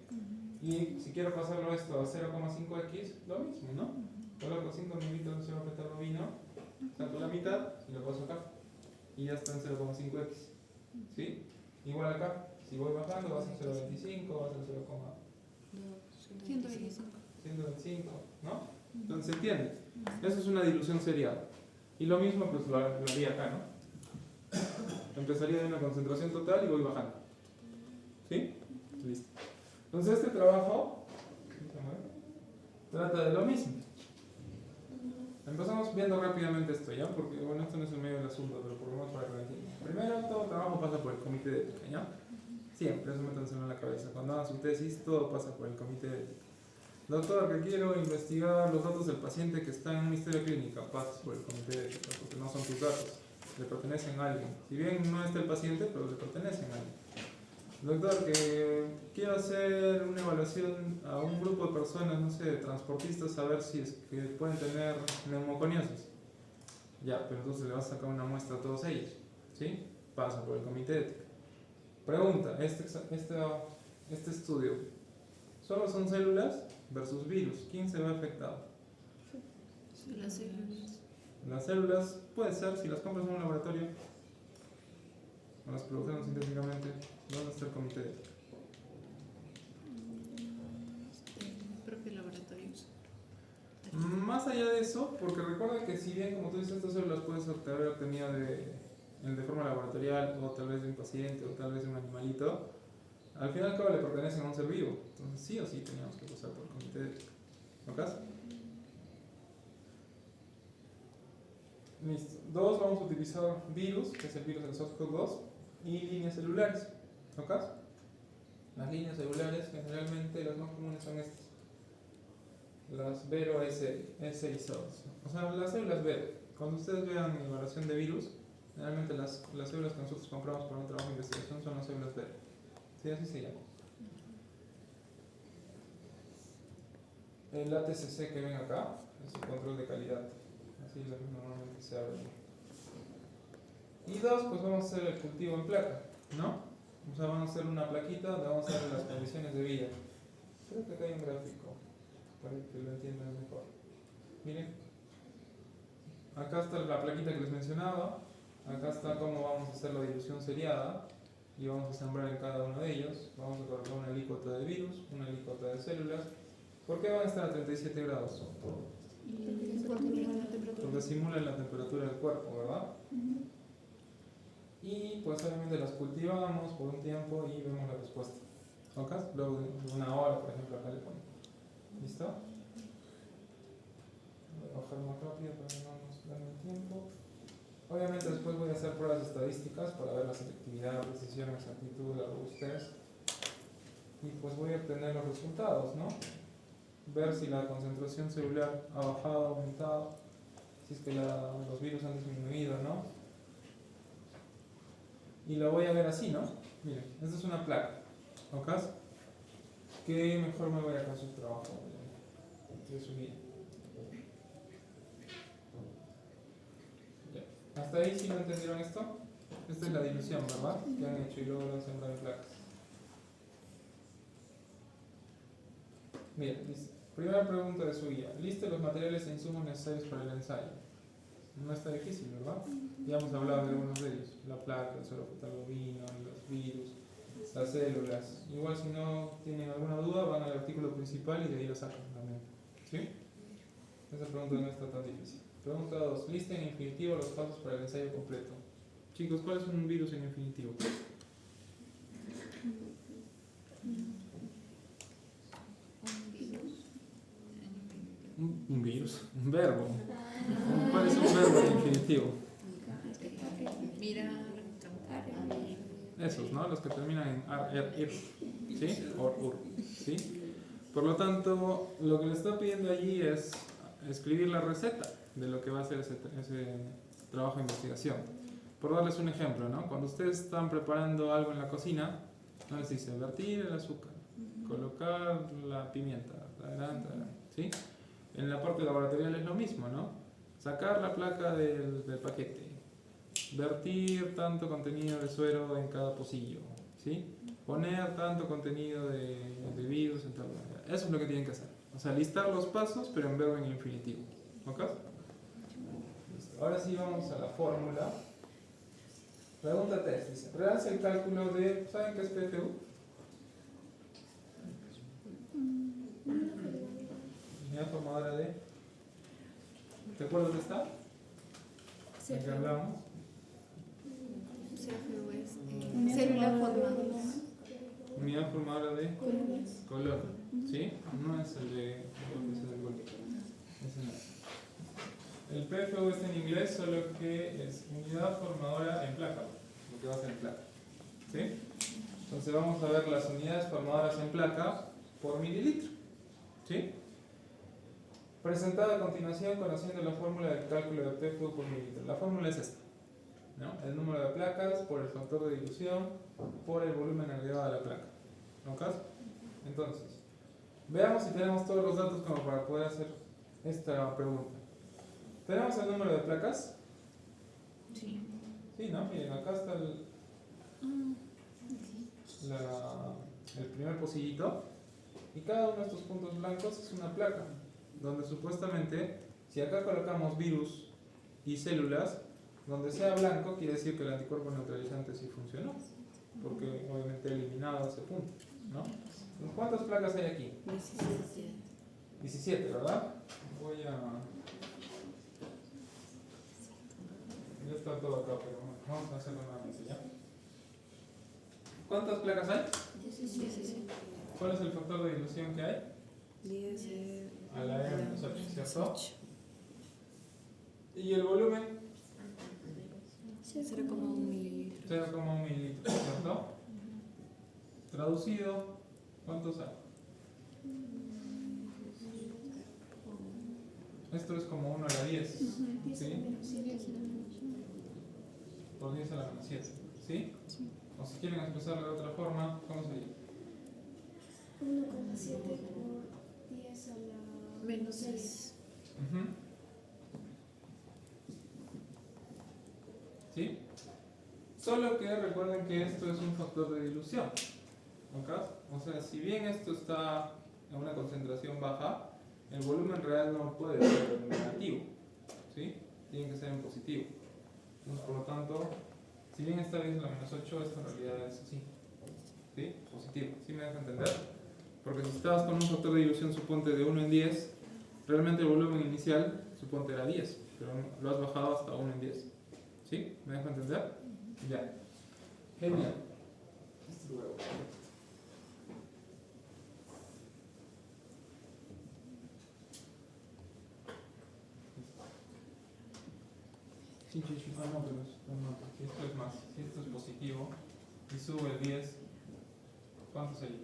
Y si quiero pasarlo esto a 0,5x, lo mismo, ¿no? Coloco 5 mililitros de suero fetal bovino, saco la mitad y lo paso acá. Y ya está en 0,5x, ¿sí? Igual acá, si voy bajando va a ser 0,25, va a ser 125, ¿no? Entonces se entiende. Eso es una dilución seriada. Y lo mismo pues lo haría acá, ¿no? Empezaría de una concentración total y voy bajando. ¿Sí? Listo. Entonces este trabajo trata de lo mismo. Empezamos viendo rápidamente esto, ¿ya? Porque, bueno, esto no es el medio del asunto, pero por lo menos para que lo entiendan. Primero, todo trabajo pasa por el comité de ética, ¿ya? Siempre, eso métanselo en la cabeza. Cuando hagan su tesis, todo pasa por el comité de ética. Doctor, que quiero investigar los datos del paciente que está en una historia clínica, pasas por el comité de ética, porque no son tus datos, le pertenecen a alguien. Si bien no está el paciente, pero le pertenecen a alguien. Doctor, que quiero hacer una evaluación a un grupo de personas, no sé, transportistas, a ver si es que pueden tener neumoconiosis. Ya, pero entonces le vas a sacar una muestra a todos ellos, ¿sí? Pasa por el comité de ética. Pregunta, este estudio, ¿solo son células versus virus? ¿Quién se ve afectado? Las células. Las células, puede ser, si las compras en un laboratorio, o las produjeron sintéticamente, ¿dónde está el comité de ética? El propio laboratorio. Más allá de eso, porque recuerda que si bien, como tú dices, estas células puedes haber obtenido de forma laboratorial, o tal vez de un paciente, o tal vez de un animalito, al final y al cabo le pertenecen a un ser vivo. Entonces sí o sí teníamos que pasar por el comité de ética. ¿Ok? Listo. Dos, vamos a utilizar virus, que es el virus del SARS-CoV-2, y líneas celulares. ¿Ok? Las líneas celulares, generalmente las más comunes son estas. Las Vero S y SARS. O sea, las células Vero. Cuando ustedes vean evaluación de virus, generalmente las células que nosotros compramos para un trabajo de investigación son las células Vero. Sí, así se llama. El ATCC que ven acá es el control de calidad. Así normalmente se habla. Y dos, pues vamos a hacer el cultivo en placa, ¿no? O sea, vamos a hacer una plaquita donde vamos a ver las condiciones de vida. Creo que acá hay un gráfico para que lo entiendan mejor. Miren, acá está la plaquita que les mencionaba, acá está cómo vamos a hacer la dilución seriada y vamos a sembrar en cada uno de ellos. Vamos a colocar una alícuota de virus, una alícuota de células. ¿Por qué van a estar a 37 grados? Porque simulan la temperatura del cuerpo, ¿verdad? Y pues obviamente las cultivamos por un tiempo y vemos la respuesta. ¿Ok? Luego de una hora, por ejemplo, acá le pongo. ¿Listo? Voy a bajar más rápido para que no nos gane el tiempo. Obviamente después voy a hacer pruebas estadísticas para ver la selectividad, precisión, exactitud, la robustez. Y pues voy a obtener los resultados, ¿no? Ver si la concentración celular ha bajado, aumentado, si es que los virus han disminuido, ¿no? Y lo voy a ver así, ¿no? Miren, esta es una placa, ¿ok? Que mejor me voy a hacer su trabajo de su vida. Ya. ¿Hasta ahí sí lo entendieron esto? Esta es la dilución, ¿verdad? Que han hecho y luego lo han sembrado en placas. Bien, dice, primera pregunta de su guía. Liste los materiales e insumos necesarios para el ensayo. No está difícil, ¿verdad? Ya hemos hablado de algunos de ellos. La placa, el suero fetal bovino, los virus, las células. Igual si no tienen alguna duda, van al artículo principal y de ahí lo sacan también. ¿Sí? Esa pregunta no está tan difícil. Pregunta 2. Lista en infinitivo los pasos para el ensayo completo. Chicos, ¿cuál es un virus en infinitivo? Un virus, un verbo. ¿Cuál es un verbo en infinitivo? Mirar, cantar. Esos, ¿no? Los que terminan en ar, er, ir. ¿Sí? Or, ur. ¿Sí? Por lo tanto, lo que le está pidiendo allí es escribir la receta de lo que va a ser ese trabajo de investigación. Por darles un ejemplo, ¿no? Cuando ustedes están preparando algo en la cocina, ¿no? Les dice vertir el azúcar, colocar la pimienta, ¿sí? En la parte laboratorial es lo mismo, ¿no? Sacar la placa del paquete, vertir tanto contenido de suero en cada pocillo, ¿sí? Poner tanto contenido de virus en tal manera. Eso es lo que tienen que hacer. O sea, listar los pasos, pero en verbo en infinitivo. ¿Ok? Listo. Ahora sí vamos a la fórmula. Pregunta 3. Dice, realiza el cálculo de... ¿Saben qué es PFU? Unidad formadora de... ¿Te acuerdas de esta? ¿De qué hablamos? CFU es célula formadora. Unidad formadora de color. ¿Sí? No es el de... Ese no es. El PFU está en inglés, solo que es unidad formadora en placa. Lo que va a ser en placa. ¿Sí? Entonces vamos a ver las unidades formadoras en placa por mililitro. ¿Sí? Presentada a continuación conociendo la fórmula del cálculo de PFU por mililitro. La fórmula es esta, ¿no? El número de placas por el factor de dilución por el volumen agregado a la placa. ¿Ok? Entonces, veamos si tenemos todos los datos como para poder hacer esta pregunta. ¿Tenemos el número de placas? Sí. Sí, ¿no? Miren, acá está el primer pocillito y cada uno de estos puntos blancos es una placa donde supuestamente, si acá colocamos virus y células, donde sea blanco quiere decir que el anticuerpo neutralizante sí funcionó, porque obviamente he eliminado ese punto, ¿no? ¿Cuántas placas hay aquí? 17, ¿verdad? Voy a... Ya está todo acá, pero vamos a hacerlo nuevamente, ¿ya? ¿Cuántas placas hay? 17. ¿Cuál es el factor de dilución que hay? 10 A la M menos 8, ¿cierto? ¿Y el volumen? 0,1 mililitro. 0,1 mililitros, ¿cierto? Traducido, ¿cuántos hay? Esto es como 1 a la 10, ¿sí? Por 10 a la menos 7, ¿sí? O si quieren expresarlo de otra forma, ¿cómo sería? 1,7 por 10 a la Menos 6. ¿Sí? Solo que recuerden que esto es un factor de dilución. ¿Ok? O sea, si bien esto está en una concentración baja, el volumen real no puede ser en negativo. ¿Sí? Tiene que ser en positivo. Entonces, por lo tanto, si bien esta 10 a la menos 8, esto en realidad es así. ¿Sí? Positivo. ¿Sí me deja entender? Porque si estabas con un factor de dilución, suponte de 1 en 10, realmente el volumen inicial, suponte era 10, pero lo has bajado hasta 1 en 10. ¿Sí? ¿Me deja entender? Ya. Genial. Hasta luego. Sí, sí, sí. Ah, no, pero si esto es más, si esto es positivo y sube el 10, ¿cuánto sería?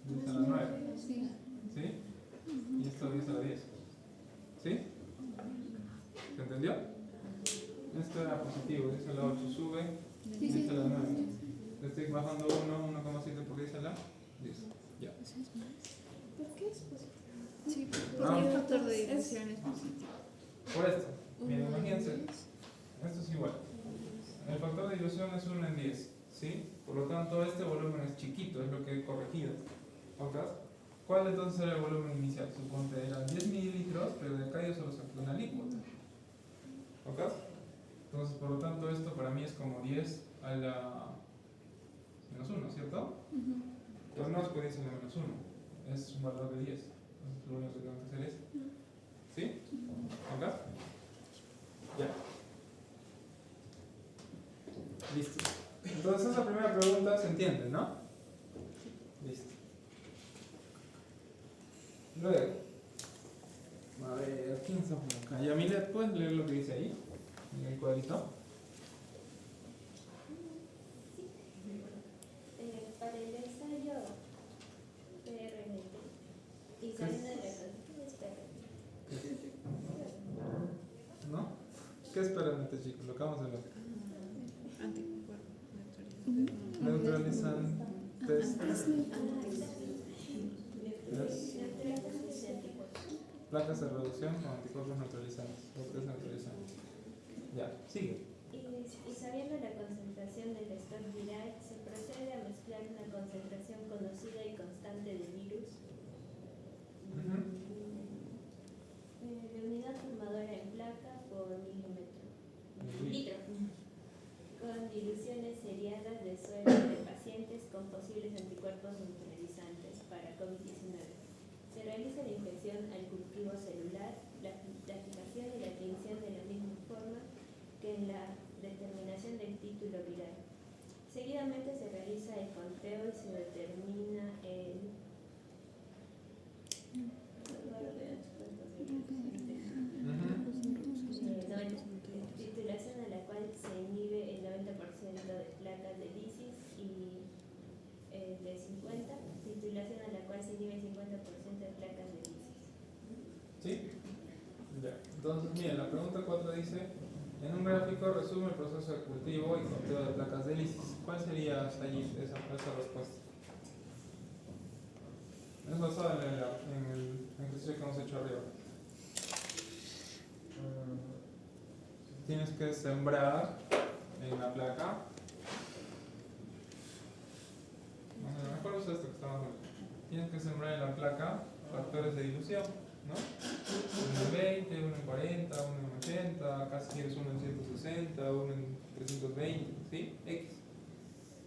10 a la 9. Sí. ¿Sí? Y esto 10 a la 10. ¿Sí? ¿Se entendió? Esto era positivo, 10 a la 8 sube, 10 a la 9. Le estoy bajando 1,7 por 10 a la 10. Ya. ¿Por qué es positivo? Sí, porque el factor de dilución es positivo. Por esto, miren, imagínense, esto es igual. El factor de dilución es 1 en 10, ¿sí? Por lo tanto, este volumen es chiquito, es lo que he corregido. ¿Ok? ¿Cuál entonces era el volumen inicial? Suponte eran 10 mililitros, pero de acá yo solo saqué una alícuota. ¿Ok? Entonces, por lo tanto, esto para mí es como 10 a la menos 1, ¿cierto? Pero no es que 10 a la menos 1, es un valor de 10. Entonces, lo único que tengo que hacer es. ¿Sí? ¿Ok? Ya. Listo. Entonces, esa primera pregunta se entiende, ¿no? Listo. Luego, a ver, ¿quién está por acá? Yamilet, ¿puedes leer lo que dice ahí? En el cuadrito. Para el ensayo PRNT y saliendo de la ¿No? ¿Qué esperan este chico? Lo acabamos de ver. Anticuerpo, Neutralizantes. Placas de reducción con anticuerpos neutralizantes. Los tres neutralizantes. Ya, sigue. Y sabiendo la concentración del stock viral, se procede a mezclar una concentración conocida y constante de virus de unidad formadora en placa por litro, con diluciones seriadas de suero de pacientes con posibles anticuerpos neutralizantes para COVID-19. Se realiza la infección al cultivo celular, la fijación y la tinción de la misma forma que en la determinación del título viral. Seguidamente se realiza el conteo y se determina el titulación a la cual se inhibe el 90% de placas de lisis y de 50, titulación a la cual se inhibe el 50% de placas de lisis. ¿Sí? Ya. Entonces, miren, la pregunta 4 dice: en un gráfico resume el proceso de cultivo y conteo de placas de lisis. ¿Cuál sería hasta allí esa respuesta? Es basada en el ejercicio que hemos hecho arriba. Tienes que sembrar en la placa. Mejor usa esto que está más bonito. Tienes que sembrar en la placa factores de dilución, ¿no? Uno en 20, uno en 40, uno en 80, acá si quieres uno en 160, uno en 320, ¿sí? X.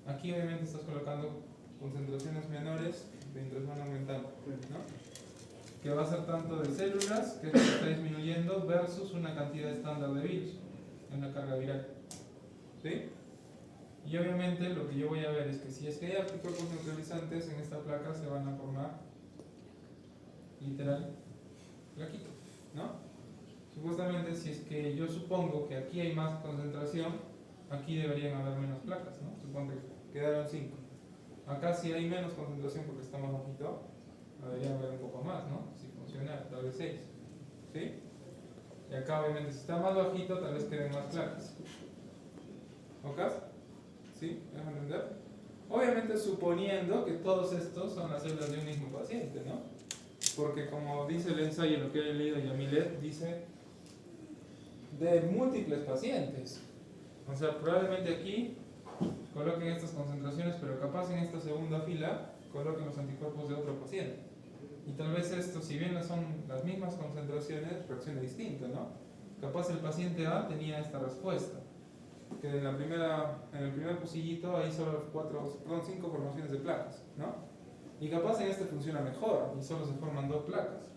Aquí obviamente estás colocando concentraciones menores mientras van aumentando, ¿no? Que va a ser tanto de células, que es lo que está disminuyendo, versus una cantidad estándar de virus en la carga viral. ¿Sí? Y obviamente lo que yo voy a ver es que si es que hay anticuerpos neutralizantes en esta placa, se van a formar literal plaquitos, ¿no? Supuestamente si es que yo supongo que aquí hay más concentración, aquí deberían haber menos placas, ¿no? Supongo que quedaron 5. Acá si hay menos concentración porque está más bajito, debería haber un poco más, ¿no? Si funciona, tal vez 6. ¿Sí? Y acá obviamente si está más bajito, tal vez queden más placas. ¿Ok? ¿Sí? ¿Me dejan entender? Obviamente suponiendo que todos estos son las células de un mismo paciente, ¿no? Porque como dice el ensayo, lo que he leído Yamilet, dice de múltiples pacientes. O sea, probablemente aquí coloquen estas concentraciones, pero capaz en esta segunda fila coloquen los anticuerpos de otro paciente. Y tal vez esto, si bien no son las mismas concentraciones, reaccione distinto, ¿no? Capaz el paciente A tenía esta respuesta, que en el primer pocillito hay solo 5 formaciones de placas, ¿no? Y capaz en este funciona mejor y solo se forman 2 placas,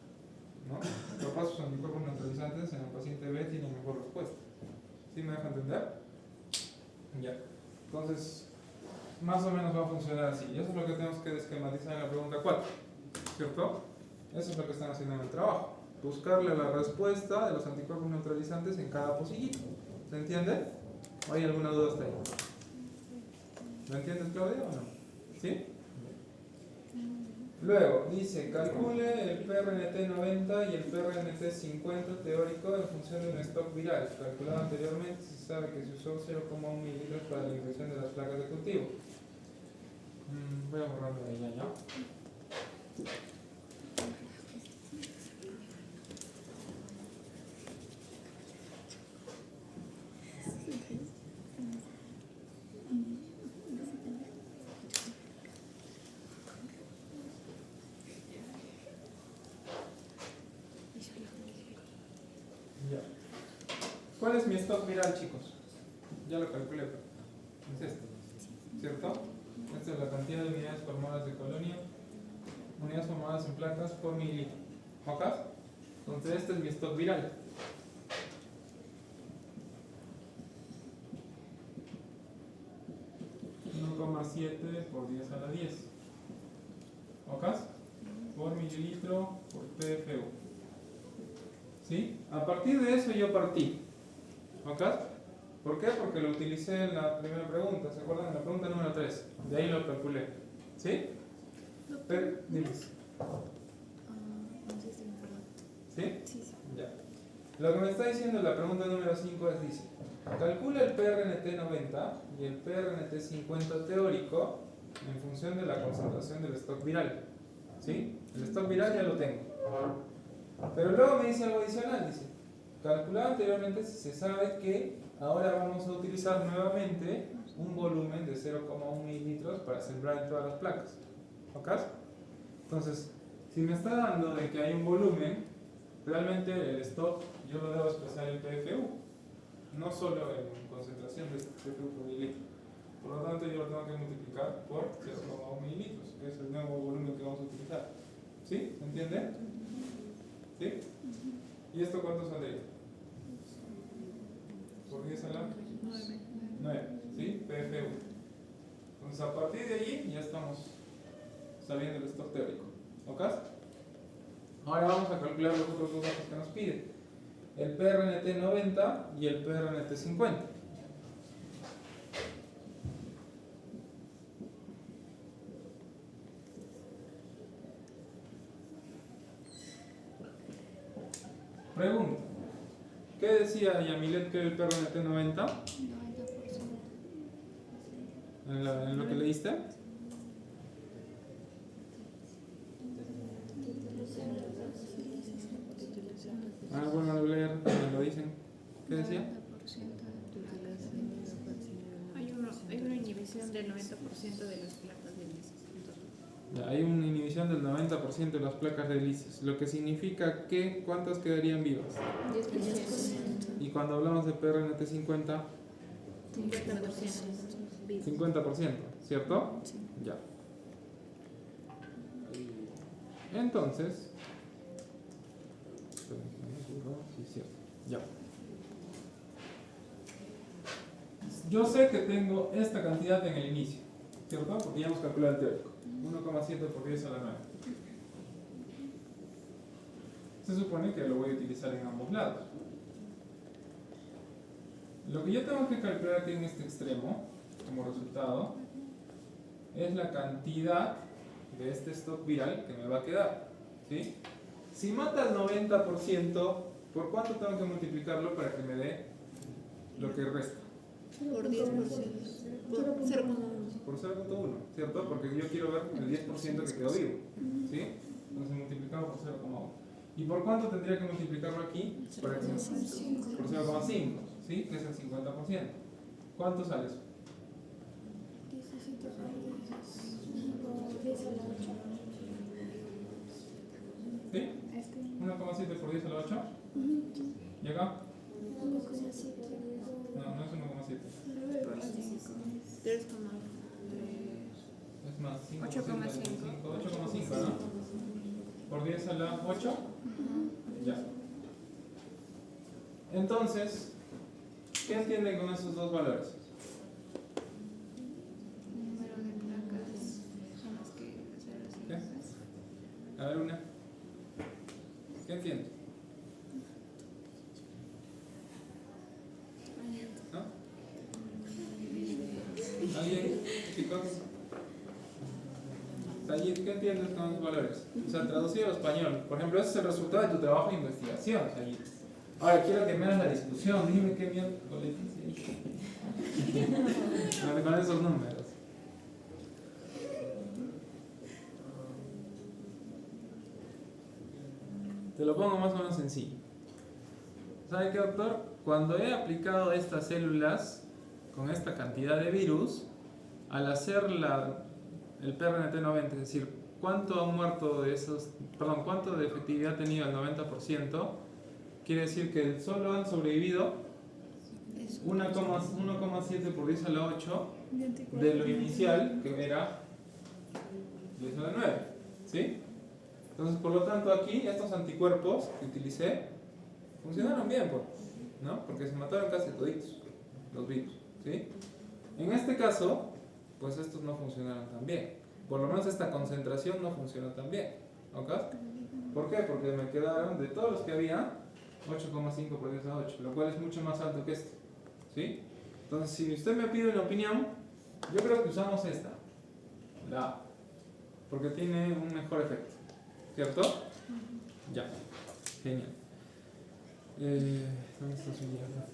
¿no? Capaz sus anticuerpos neutralizantes en el paciente B tienen mejor respuesta. ¿Sí me deja entender? Ya. Entonces, más o menos va a funcionar así. Y eso es lo que tenemos que esquematizar en la pregunta 4, ¿cierto? Eso es lo que están haciendo en el trabajo. Buscarle la respuesta de los anticuerpos neutralizantes en cada pocillito. ¿Se entiende? ¿O hay alguna duda hasta ahí? ¿Lo entiendes, Claudia, o no? ¿Sí? Luego, dice, calcule el PRNT90 y el PRNT50 teórico en función de un stock viral. Calculado anteriormente, se sabe que se usó 0,1 mililitros para la infección de las placas de cultivo. Voy a borrarlo de allá, ¿ya? Ya. ¿Cuál es mi stock viral, chicos? Ya lo calculé. Es este, ¿cierto? Esta es la cantidad de unidades formadas de colonia, unidades formadas en placas por mililitro. ¿Ok? Entonces este es mi stock viral. .7 por 10 a la 10. ¿Ok? Por mililitro por PFU. ¿Sí? A partir de eso yo partí. ¿Ok? ¿Por qué? Porque lo utilicé en la primera pregunta. ¿Se acuerdan? En la pregunta número 3. De ahí lo calculé. ¿Sí? Pero, dime. ¿Sí? Sí, sí. Ya. Lo que me está diciendo la pregunta número 5 es, dice, calcula el PRNT90 y el PRNT50 teórico en función de la concentración del stock viral. ¿Sí? El stock viral ya lo tengo. Pero luego me dice algo adicional, dice, calculado anteriormente se sabe que ahora vamos a utilizar nuevamente un volumen de 0,1 mililitros para sembrar en todas las placas. ¿Ok? Entonces, si me está dando de que hay un volumen, realmente el stock yo lo debo expresar en PFU, no solo en concentración de PFU por mililitro. Por lo tanto, yo lo tengo que multiplicar por 0,1 mililitros, que es el nuevo volumen que vamos a utilizar. ¿Sí? ¿Se entiende? ¿Sí? ¿Y esto cuánto saldría? ¿Por 10 a la? 9. ¿Sí? PFU. Entonces, a partir de allí ya estamos sabiendo el stock teórico. ¿Ok? Ahora vamos a calcular los otros dos datos que nos pide. El PRNT90 y el PRNT50. Pregunta. ¿Qué decía Yamilet que era el PRNT90? 90%. ¿En lo que leíste? Bueno, a leer, me lo dicen. ¿Qué decía? 90% hay una inhibición del 90% de las placas de lisis. Ya, hay una inhibición del 90% de las placas de lisis, lo que significa que ¿cuántas quedarían vivas? 10%. Y cuando hablamos de PRNT50, 50%, ¿cierto? Sí. Ya. Entonces, sí, cierto. Ya. Yo sé que tengo esta cantidad en el inicio, ¿cierto? Porque ya hemos calculado el teórico. 1,7 por 10 a la 9. Se supone que lo voy a utilizar en ambos lados. Lo que yo tengo que calcular aquí en este extremo, como resultado, es la cantidad de este stock viral que me va a quedar. ¿Sí? Si mata el 90%, ¿por cuánto tengo que multiplicarlo para que me dé lo que resta? Por 10%. Por 0,1. Por 0,1, ¿cierto? Porque yo quiero ver el 10% que quedó vivo. ¿Sí? Entonces multiplicamos por 0,1. ¿Y por cuánto tendría que multiplicarlo aquí? Por 0,5, ¿sí? Que es el 50%. ¿Cuánto sale eso? 17 por 10 a la 8. ¿Sí? 1,7 por 10 a la 8. ¿Y acá? No, no es 1,7. 3,3. Es más, 5, 8,5. 8,5, ¿no? Por 10 a la 8. Ya. Entonces, ¿qué entienden con esos dos valores? Número de placas son las que hacer las ¿Qué? placas. A ver, una. ¿Qué entienden? ¿No? ¿Alguien? ¿Chicos? Sayid, ¿qué entiendes con los valores? O sea, traducido al español. Por ejemplo, ese es el resultado de tu trabajo de investigación, Sayid. Ahora quiero que me hagas la discusión. Dime qué miércoles hice. Con esos números. Te lo pongo más o menos sencillo. ¿Sabe qué, doctor? Cuando he aplicado estas células con esta cantidad de virus, al hacer el PRNT90, es decir, cuánto han muerto de esos, perdón, cuánto de efectividad ha tenido el 90%, quiere decir que solo han sobrevivido 1,7 por 10 a la 8 de lo inicial, que era 10 a la 9, ¿sí? Entonces, por lo tanto, aquí estos anticuerpos que utilicé funcionaron bien, ¿no? Porque se mataron casi toditos los virus, ¿sí? En este caso, pues estos no funcionaron tan bien. Por lo menos esta concentración no funcionó tan bien, ¿ok? ¿Por qué? Porque me quedaron, de todos los que había, 8,5 por 10 a 8, lo cual es mucho más alto que este, ¿sí? Entonces, si usted me pide una opinión, yo creo que usamos esta, la A, porque tiene un mejor efecto, ¿cierto? Ya, genial. ¿Dónde está su diagrama?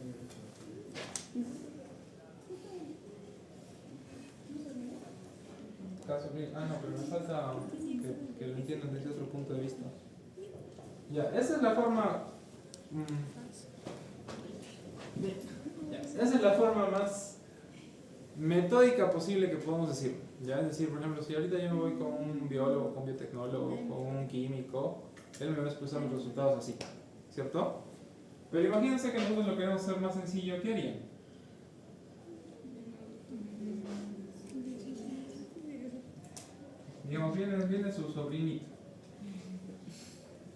Caso, no, pero me falta que lo entiendan desde otro punto de vista. Ya, esa es la forma. Esa es la forma más metódica posible que podemos decir. Ya, es decir, por ejemplo, si ahorita yo me voy con un biólogo, con un biotecnólogo, con un químico, él me va a expresar los resultados así, ¿cierto? Pero imagínense que nosotros lo queremos hacer más sencillo, ¿qué harían? Digamos, viene su sobrinito,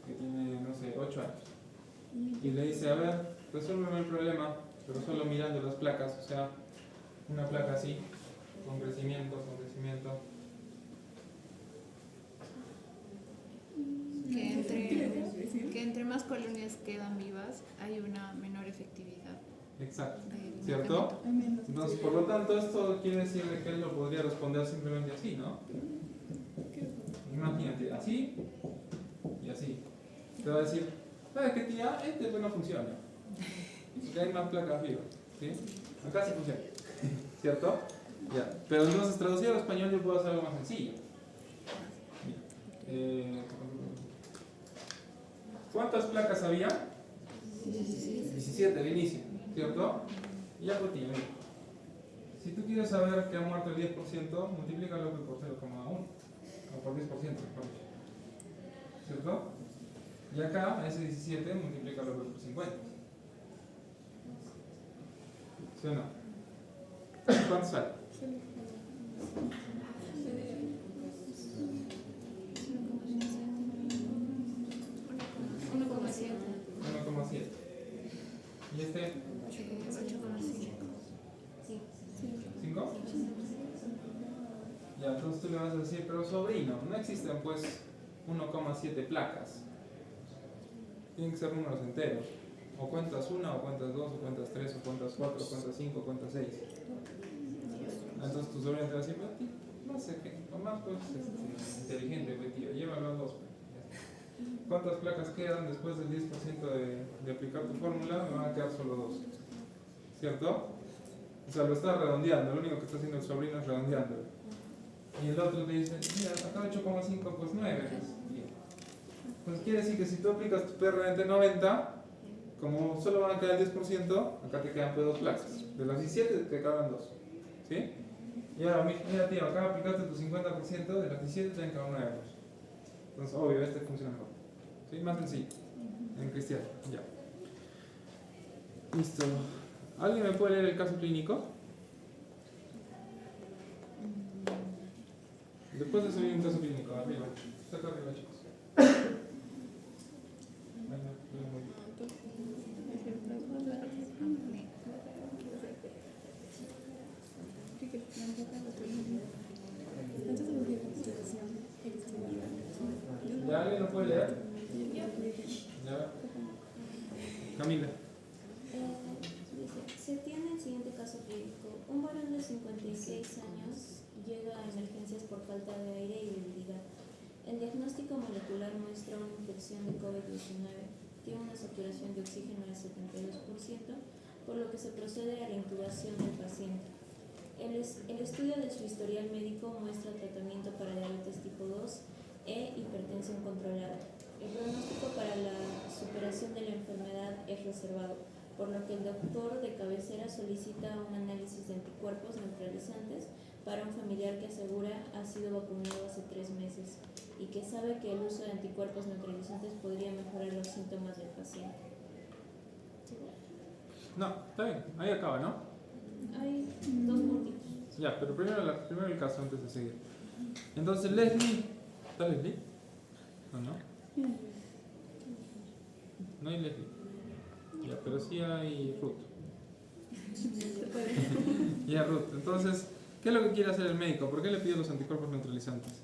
que tiene, no sé, 8 años, y le dice, a ver, resuélveme el problema, pero solo mirando las placas, o sea, una placa así, con crecimiento. Que entre más colonias quedan vivas, hay una menor efectividad. Exacto, del ¿cierto? medicamento. Entonces, por lo tanto, esto quiere decir que él lo podría responder simplemente así, ¿no? Imagínate, así y así. Te va a decir, ¿sabes qué, tía? Este pues no funciona. Porque hay más placas vivas, ¿sí? Acá sí funciona, ¿cierto? Ya. Pero entonces, traducido al español, yo puedo hacer algo más sencillo. ¿Cuántas placas había? 17 al inicio, ¿cierto? Y ya pues, tía, mira. Si tú quieres saber que ha muerto el 10%, multiplícalo por 0,1 o por 10%, ¿cierto? Y acá, a ese 17, multiplícalo por 50. ¿Sí o no? ¿Cuánto sale? 1,7. ¿Y este? 8,5. ¿5? Ya, entonces tú le vas a decir, pero sobrino, no existen pues 1,7 placas. Tienen que ser números enteros. O cuentas una, o cuentas dos, o cuentas tres, o cuentas cuatro, o cuentas cinco, o cuentas 6. Entonces tu sobrino te va a decir, pero tío, no sé qué, mamá pues inteligente, pues tío, llévalo a 2. ¿Cuántas placas quedan después del 10% de aplicar tu fórmula? Me van a quedar solo 2. ¿Cierto? O sea, lo está redondeando, lo único que está haciendo el sobrino es redondeándolo. Y el otro te dice, mira, acá 8,5 pues 9. Entonces quiere decir que si tú aplicas tu PRNT 90, como solo van a quedar el 10%, acá te quedan pues 2 placas. De las 17 te quedan 2. ¿Sí? Y ahora, mira tío, acá aplicaste tu 50%, de las 17 te quedan 9 euros. Entonces, obvio, este funciona mejor. ¿Sí? Más sencillo. En cristiano. Ya. Listo. ¿Alguien me puede leer el caso clínico? Después de subir un caso clínico, arriba. Está acá arriba, chicos. Venga, muy bien. ¿Ya alguien lo puede leer? Ya. Camila. Dice, se tiene el siguiente caso clínico. Un varón de 56 años llega a emergencias por falta de aire y debilidad. El diagnóstico molecular muestra una infección de COVID-19. Tiene una saturación de oxígeno del 72%, por lo que se procede a la intubación del paciente. El estudio de su historial médico muestra tratamiento para diabetes tipo 2 e hipertensión controlada. El pronóstico para la superación de la enfermedad es reservado, por lo que el doctor de cabecera solicita un análisis de anticuerpos neutralizantes para un familiar que asegura ha sido vacunado hace 3 meses y que sabe que el uso de anticuerpos neutralizantes podría mejorar los síntomas del paciente. No, está bien, ahí acaba, ¿no? Hay 2 puntitos. Ya, pero primero el caso antes de seguir. Entonces, Leslie. ¿Está Leslie? No. No hay Leslie. Ya, pero sí hay Ruth. Ya, Ruth. Entonces, ¿qué es lo que quiere hacer el médico? ¿Por qué le pide los anticuerpos neutralizantes?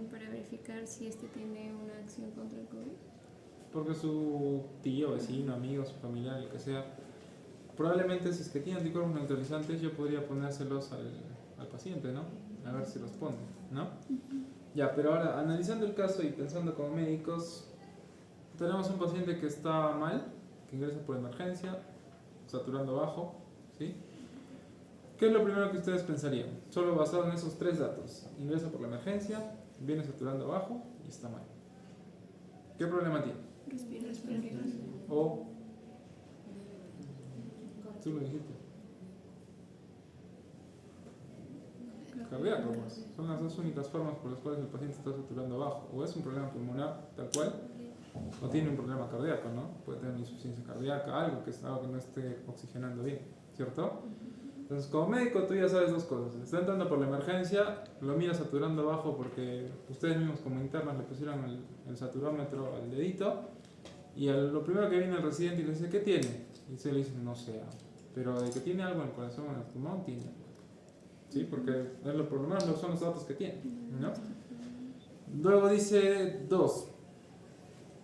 Para verificar si este tiene una acción contra el COVID. Porque su tío, vecino, amigo, su familiar, el que sea, probablemente si es que tiene anticuerpos neutralizantes, yo podría ponérselos al paciente, ¿no? A ver si responde, ¿no? Ya, pero ahora, analizando el caso y pensando como médicos, tenemos un paciente que está mal, que ingresa por emergencia, saturando bajo, ¿sí? ¿Qué es lo primero que ustedes pensarían? Solo basado en esos 3 datos. Ingresa por la emergencia, viene saturando bajo y está mal. ¿Qué problema tiene? Respiración. O... Tú lo dijiste. Cardíaco, pues. Son las 2 únicas formas por las cuales el paciente está saturando bajo. O es un problema pulmonar, tal cual, o tiene un problema cardíaco, ¿no? Puede tener insuficiencia cardíaca, algo que no esté oxigenando bien, ¿cierto? Entonces, como médico, tú ya sabes 2 cosas. Está entrando por la emergencia, lo mira saturando bajo porque ustedes mismos como internos le pusieron el saturómetro al dedito, y lo primero que viene el residente y le dice, ¿qué tiene? Y se le dice, no sé, pero de que tiene algo en el corazón o en el pulmón, tiene. ¿Sí? Porque por lo menos son los datos que tiene, ¿no? Luego dice 2.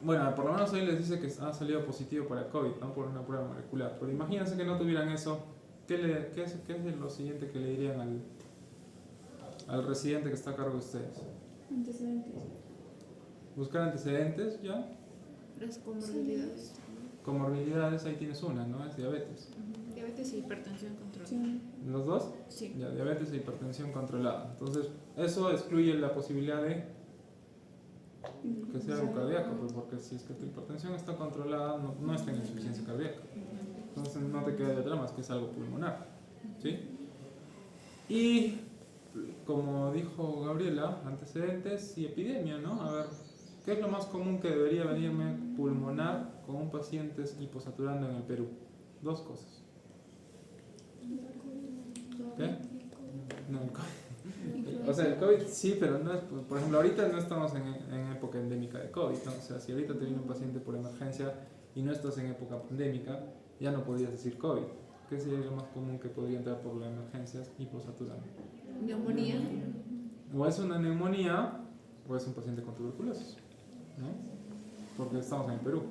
Bueno, por lo menos hoy les dice que ha salido positivo para COVID, ¿no? Por una prueba molecular. Pero imagínense que no tuvieran eso. ¿Qué es lo siguiente que le dirían al residente que está a cargo de ustedes? Antecedentes. Buscar antecedentes, ¿ya? Las comorbilidades. Comorbilidades, ahí tienes una, ¿no? Es diabetes. Diabetes y hipertensión controlada. Sí. ¿Los 2? Sí. Ya, diabetes e hipertensión controlada. Entonces, eso excluye la posibilidad de que sea algo cardíaco, pues, porque si es que tu hipertensión está controlada, no está en insuficiencia cardíaca. Entonces no te queda de otra más que es algo pulmonar, ¿sí? Y como dijo Gabriela, antecedentes y epidemia, ¿no? A ver, ¿qué es lo más común que debería venirme pulmonar con un paciente hiposaturando en el Perú? 2 cosas. ¿Qué? No, el COVID. O sea, el COVID sí, pero no es, por ejemplo, ahorita no estamos en época endémica de COVID, ¿no? O sea, si ahorita te viene un paciente por emergencia y no estás en época pandémica, ya no podrías decir COVID. ¿Qué sería lo más común que podría entrar por las emergencias hiposaturando? Neumonía. O es una neumonía o es un paciente con tuberculosis, ¿no? Porque estamos en el Perú.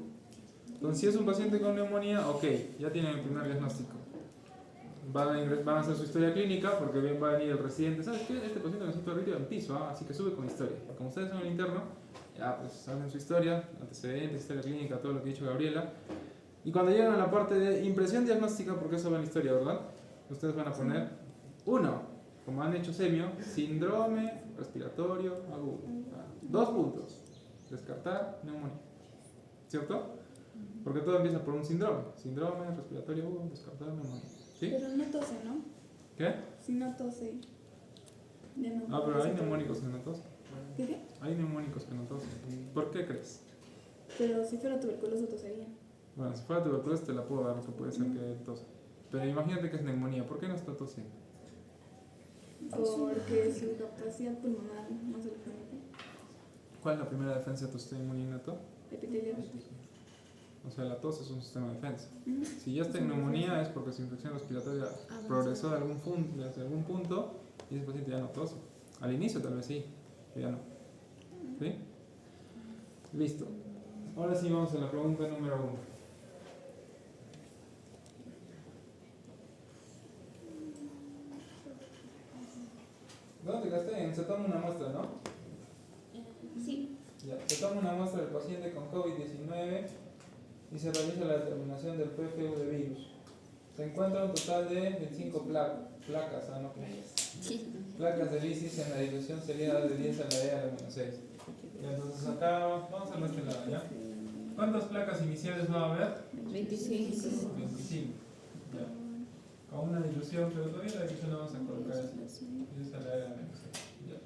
Entonces, si es un paciente con neumonía, ok, ya tienen el primer diagnóstico. Van a hacer su historia clínica porque bien va a venir el residente. ¿Sabes qué? Este paciente necesita ritmo en piso, así que sube con historia. Como ustedes son el interno, ya pues hacen su historia, antecedentes, historia clínica, todo lo que ha dicho Gabriela. Y cuando llegan a la parte de impresión diagnóstica, porque eso va en la historia, ¿verdad? Ustedes van a poner 1, como han hecho semio, síndrome respiratorio agudo. 2 puntos. descartar, neumonía. ¿Cierto? Porque todo empieza por un síndrome. Síndrome respiratorio agudo, descartar, neumonía. ¿Sí? Pero no tose, ¿no? ¿Qué? Si no tose, ya no. Ah, pero hay neumónicos que no tosen. ¿Qué? Hay neumónicos que no tosen. ¿Por qué crees? Pero si fuera tuberculoso tosería. Bueno, si fuera tuberculosis te la puedo dar, que puede ser que tose. Pero imagínate que es neumonía. ¿Por qué no está tosiendo? Porque su capacidad pulmonar no se lo permite. ¿Cuál es la primera defensa de tu sistema inmune innato? Epitelio. O sea, la tos es un sistema de defensa. Ujú. Si ya está en neumonía es porque su infección respiratoria progresó de desde algún punto y ese paciente ya no tose. Al inicio tal vez sí, pero ya no. ¿Sí? Listo. Ahora sí vamos a la pregunta número 1. ¿Dónde te quedaste? Se toma una muestra, ¿no? Sí. Ya. Se toma una muestra del paciente con COVID-19 y se realiza la determinación del PFU de virus. Se encuentra un total de 25 placas, no placas de lisis en la dilución sería de 10 a la E a la menos 6. Y entonces acá vamos a este lado, ¿ya? ¿Cuántas placas iniciales va a haber? 25. 25. Ya. Con una dilución, pero todavía la dilución la vamos a colocar así. 10 a la E a la menos 6. Ya.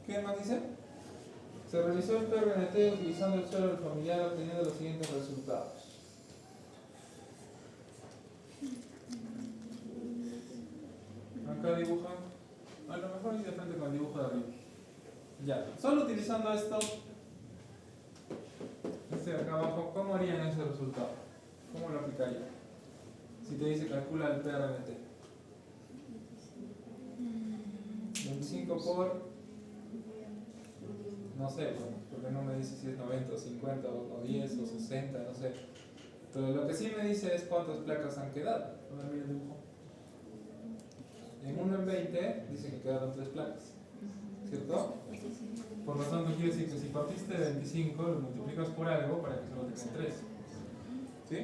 ¿Qué más dice? Se realizó el PRNT utilizando el suelo del familiar obteniendo los siguientes resultados. Acá dibujan, a lo mejor es de frente con el dibujo de arriba. Ya, solo utilizando esto, este de acá abajo, ¿cómo harían ese resultado? ¿Cómo lo aplicarían? Si te dice calcula el PRNT. 25 por, no sé, porque no me dice si es 90 o 50 o 10 o 60, no sé. Pero lo que sí me dice es cuántas placas han quedado. A ver, mira el dibujo. En 1 en 20 dice que quedaron 3 placas, ¿cierto? Por lo tanto quiere decir que si partiste de 25 lo multiplicas por algo para que solo tenga 3. ¿Sí?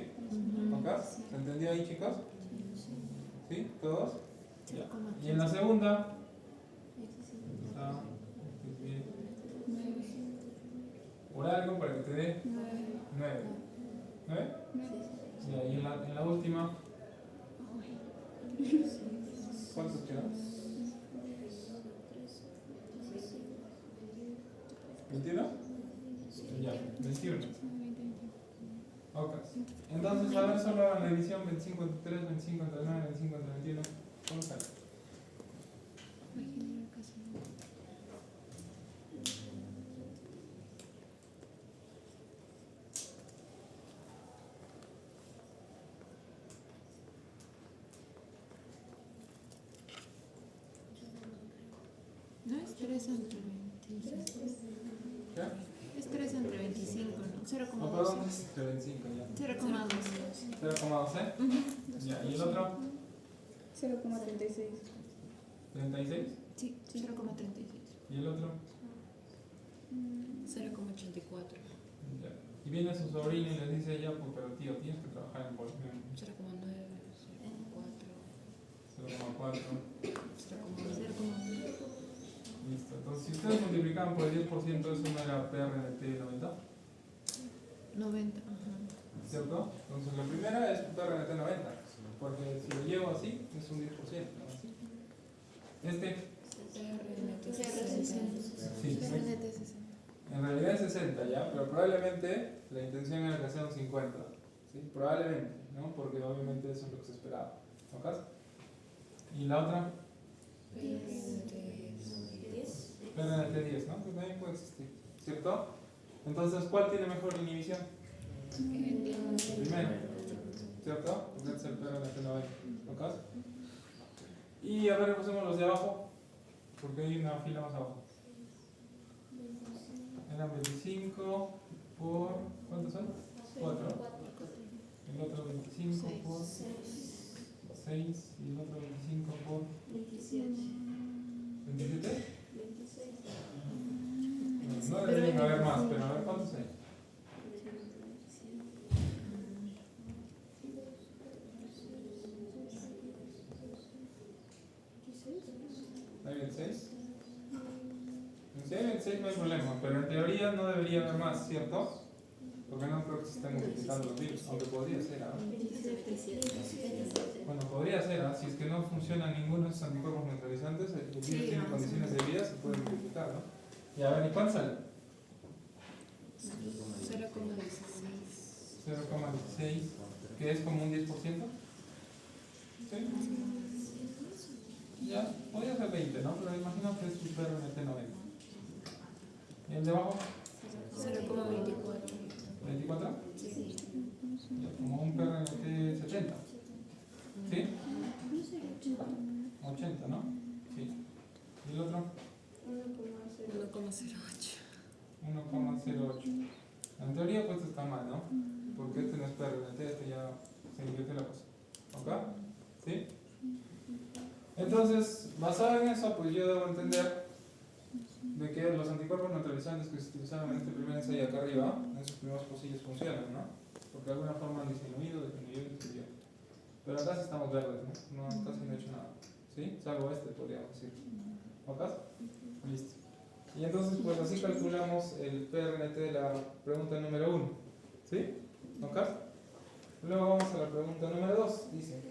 ¿Acá? ¿Se entendió ahí, chicos? ¿Sí? ¿Todos? Ya. Y en la segunda por algo para que te dé 9. ¿9? Ya, y en la última, ¿cuántos quedan? 21. Ya, 21. Ok. Entonces, a ver, solo hagan la división 25 entre 3, 25 entre 9, 25 entre 21. ¿Cómo sale? No es 3 entre 26. ¿Qué? Es 3 entre 25, ¿no? 0,2. Oh, perdón, es entre 25 ya. 0,2. 0,2, ¿eh? Ya, ¿y el otro? 0,36. 36. Sí, 0,36. ¿Y el otro? 0,84. Ya. Y viene su sobrino y le dice, ya, pues, pero tío, tienes que trabajar en polinomio. 0,9, 0,4. 0,4. Listo. Entonces, si ustedes multiplicaban por el 10%, eso no era PRNT 90. 90, ajá. ¿Cierto? Entonces, la primera es PRNT 90. Porque si lo llevo así, es un 10%. ¿No? Este, sí, PRNT 60. en realidad es 60 ya, pero probablemente la intención era que sea un 50. ¿Sí? Probablemente, ¿no? Porque obviamente eso es lo que se esperaba. ¿Ok? ¿Y la otra? PRNT 10, ¿no? Que también puede existir. ¿Cierto? Entonces, ¿cuál tiene mejor inhibición? El primero. ¿Cierto? Porque es el PRNT 90. ¿Ok? Y a ver, repasemos los de abajo. Porque hay una fila más abajo. Eran 25 por... ¿cuántos son? 4. El otro 25 por 6 y el otro 25 por 27. 27. No deberían haber más, pero a ver cuántos hay. ¿Hay 26? Si hay 26 no hay problema, pero en teoría no debería haber más, ¿cierto? Porque no creo que se estén multiplicando los virus, aunque podría ser, ¿ah? Bueno, podría ser, ¿ah? Si es que no funciona ninguno de esos anticuerpos neutralizantes, el virus tiene condiciones de vida, se puede multiplicar, ¿no? Y a ver, ¿y cuánto sale? 0,16, que es como un 10%. ¿Sí? Ya, podría ser 20, ¿no? Pero imagino que es un PRNT90. ¿Y el de abajo? 0,24. ¿24? Sí. Ya, como un PRNT70. ¿Sí? 80, ¿no? Sí. ¿Y el otro? 1,08. 1,08. En teoría pues está mal, ¿no? Porque este no es PRNT, este ya se invierte la cosa. ¿Ok? ¿Sí? Entonces, basado en eso, pues yo debo entender de que los anticuerpos neutralizantes que se utilizaron en este primer ensayo acá arriba, en esos primeros pocillos funcionan, ¿no? Porque de alguna forma han disminuido. Pero acá sí estamos verdes, ¿no? No, casi no he hecho nada. ¿Sí? Salvo este, podríamos decir. ¿Ok? Listo. Y entonces, pues así calculamos el PRNT de la pregunta número 1. ¿Sí? ¿Ok? Luego vamos a la pregunta número 2. Dice: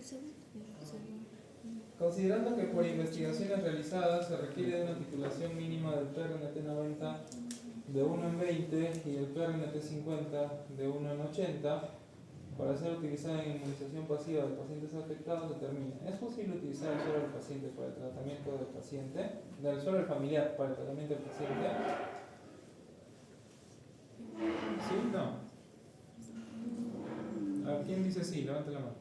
considerando que por investigaciones realizadas se requiere de una titulación mínima del PRNT90 de 1 en 20 y el PRNT50 de 1 en 80, para ser utilizada en inmunización pasiva de pacientes afectados, determina: ¿es posible utilizar el suero del paciente para el tratamiento del paciente? ¿Del suero del familiar para el tratamiento del paciente? ¿Sí? ¿No? A ver, ¿quién dice sí? Levante la mano.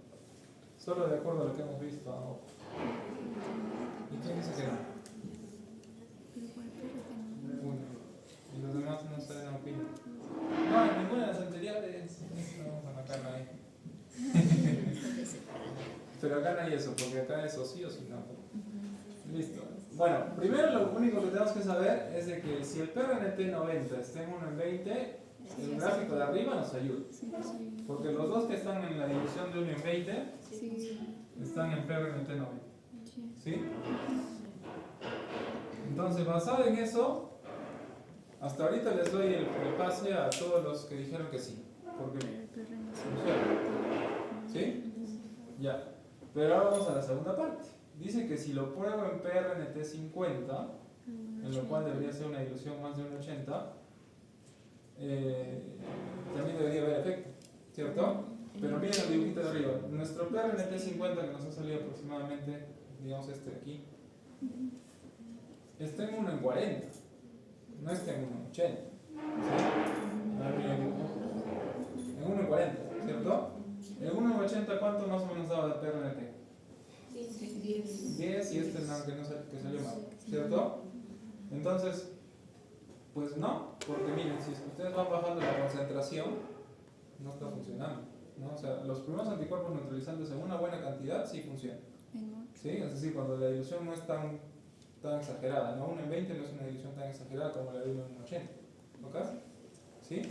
Solo de acuerdo a lo que hemos visto ahora. ¿Y quién dice que no? Uno. Y los demás no salen a opinar. No, en ninguna de las anteriores. No vamos a matarla ahí. Pero acá no hay eso, porque acá es o sí o sí no. Listo. Bueno, primero lo único que tenemos que saber es de que si el PRNT90 está en 1 en 20, el gráfico de arriba nos ayuda. Porque los dos que están en la división de 1 en 20 están en PRNT90. ¿Sí? Entonces, basado en eso, hasta ahorita les doy el pase a todos los que dijeron que sí. Porque funciona. ¿Sí? Ya. Pero ahora vamos a la segunda parte. Dice que si lo pruebo en PRNT50, en lo cual debería ser una dilución más de 1,80, también debería haber efecto, ¿cierto? Pero miren el dibujito de arriba. Nuestro PRNT50, que nos ha salido aproximadamente, digamos este de aquí, está en 1 en 40, no está en 1 en 80. ¿Sí? Ahora miren el dibujo. En 1 en 40, ¿cierto? En 1 en 80, ¿cuánto más o menos daba de PRNT? 10 y este es el que salió mal, ¿cierto? Entonces, pues no, porque miren, si ustedes van bajando la concentración, no está funcionando, ¿no? O sea, los primeros anticuerpos neutralizantes en una buena cantidad sí funcionan, ¿sí? Es decir, cuando la dilución no es tan exagerada, ¿no? 1 en 20 no es una dilución tan exagerada como la de 1 en 80, ¿ok? ¿Sí?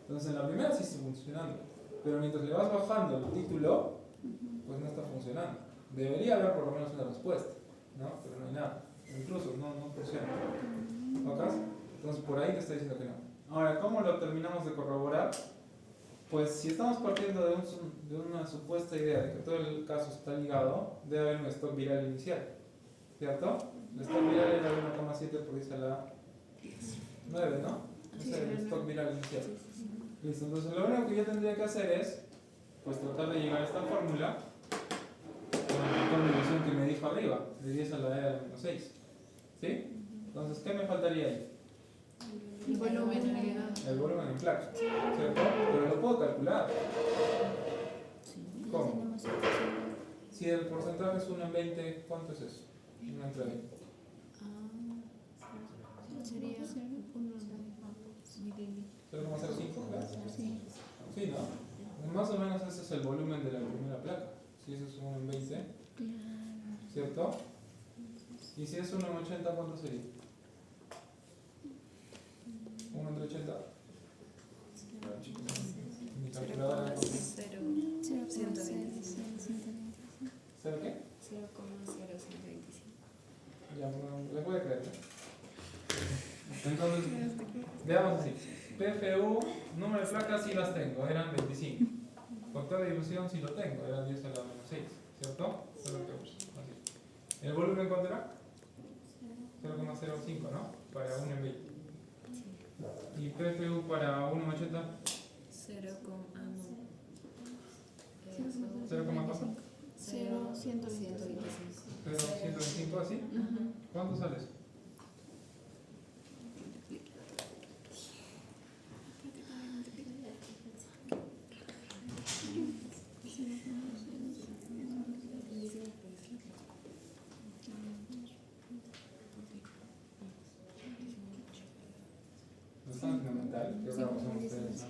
Entonces en la primera sí está funcionando, pero mientras le vas bajando el título, pues no está funcionando. Debería haber por lo menos una respuesta, ¿no? Pero no hay nada. Incluso no funciona. ¿Ok? Entonces por ahí te está diciendo que no. Ahora, ¿cómo lo terminamos de corroborar? Pues si estamos partiendo de una supuesta idea de que todo el caso está ligado, debe haber un stock viral inicial, ¿cierto? El stock viral era 1,7 por 10 a la 9, ¿no? Ese es el stock viral inicial. Listo, entonces lo único que yo tendría que hacer es pues tratar de llegar a esta fórmula con el factor de división que me dijo arriba, de 10 a la e a la menos 6. ¿Sí? Entonces, ¿qué me faltaría ahí? El volumen agregado. El volumen en placa, ¿cierto? Pero lo puedo calcular. ¿Cómo? Si el porcentaje es 1 en 20, ¿cuánto es eso? 1 entre 20. Sería 0,05, ¿verdad? Sí. Sí, ¿no? Más o menos ese es el volumen de la primera placa. Si eso es 1 en 20, ¿cierto? Y si es 1 en 80, ¿cuánto sería? 1 entre 80. Mi calculadora. ¿Cero qué? 0,0125. Ya, no le puede creer. En Entonces, veamos así. PFU, número de placas sí las tengo, eran 25. Factor de dilución sí lo tengo, eran 10 a la menos 6, ¿cierto? Así. ¿El volumen cuánto era? 0,05, ¿no? Para 1 en 20. ¿Y PFU para 1 en 80? 0, 0, ¿cuánto? 0, 125. 0,125 así. ¿Cuánto sale eso? No es tan fundamental, que ahora usamos ustedes.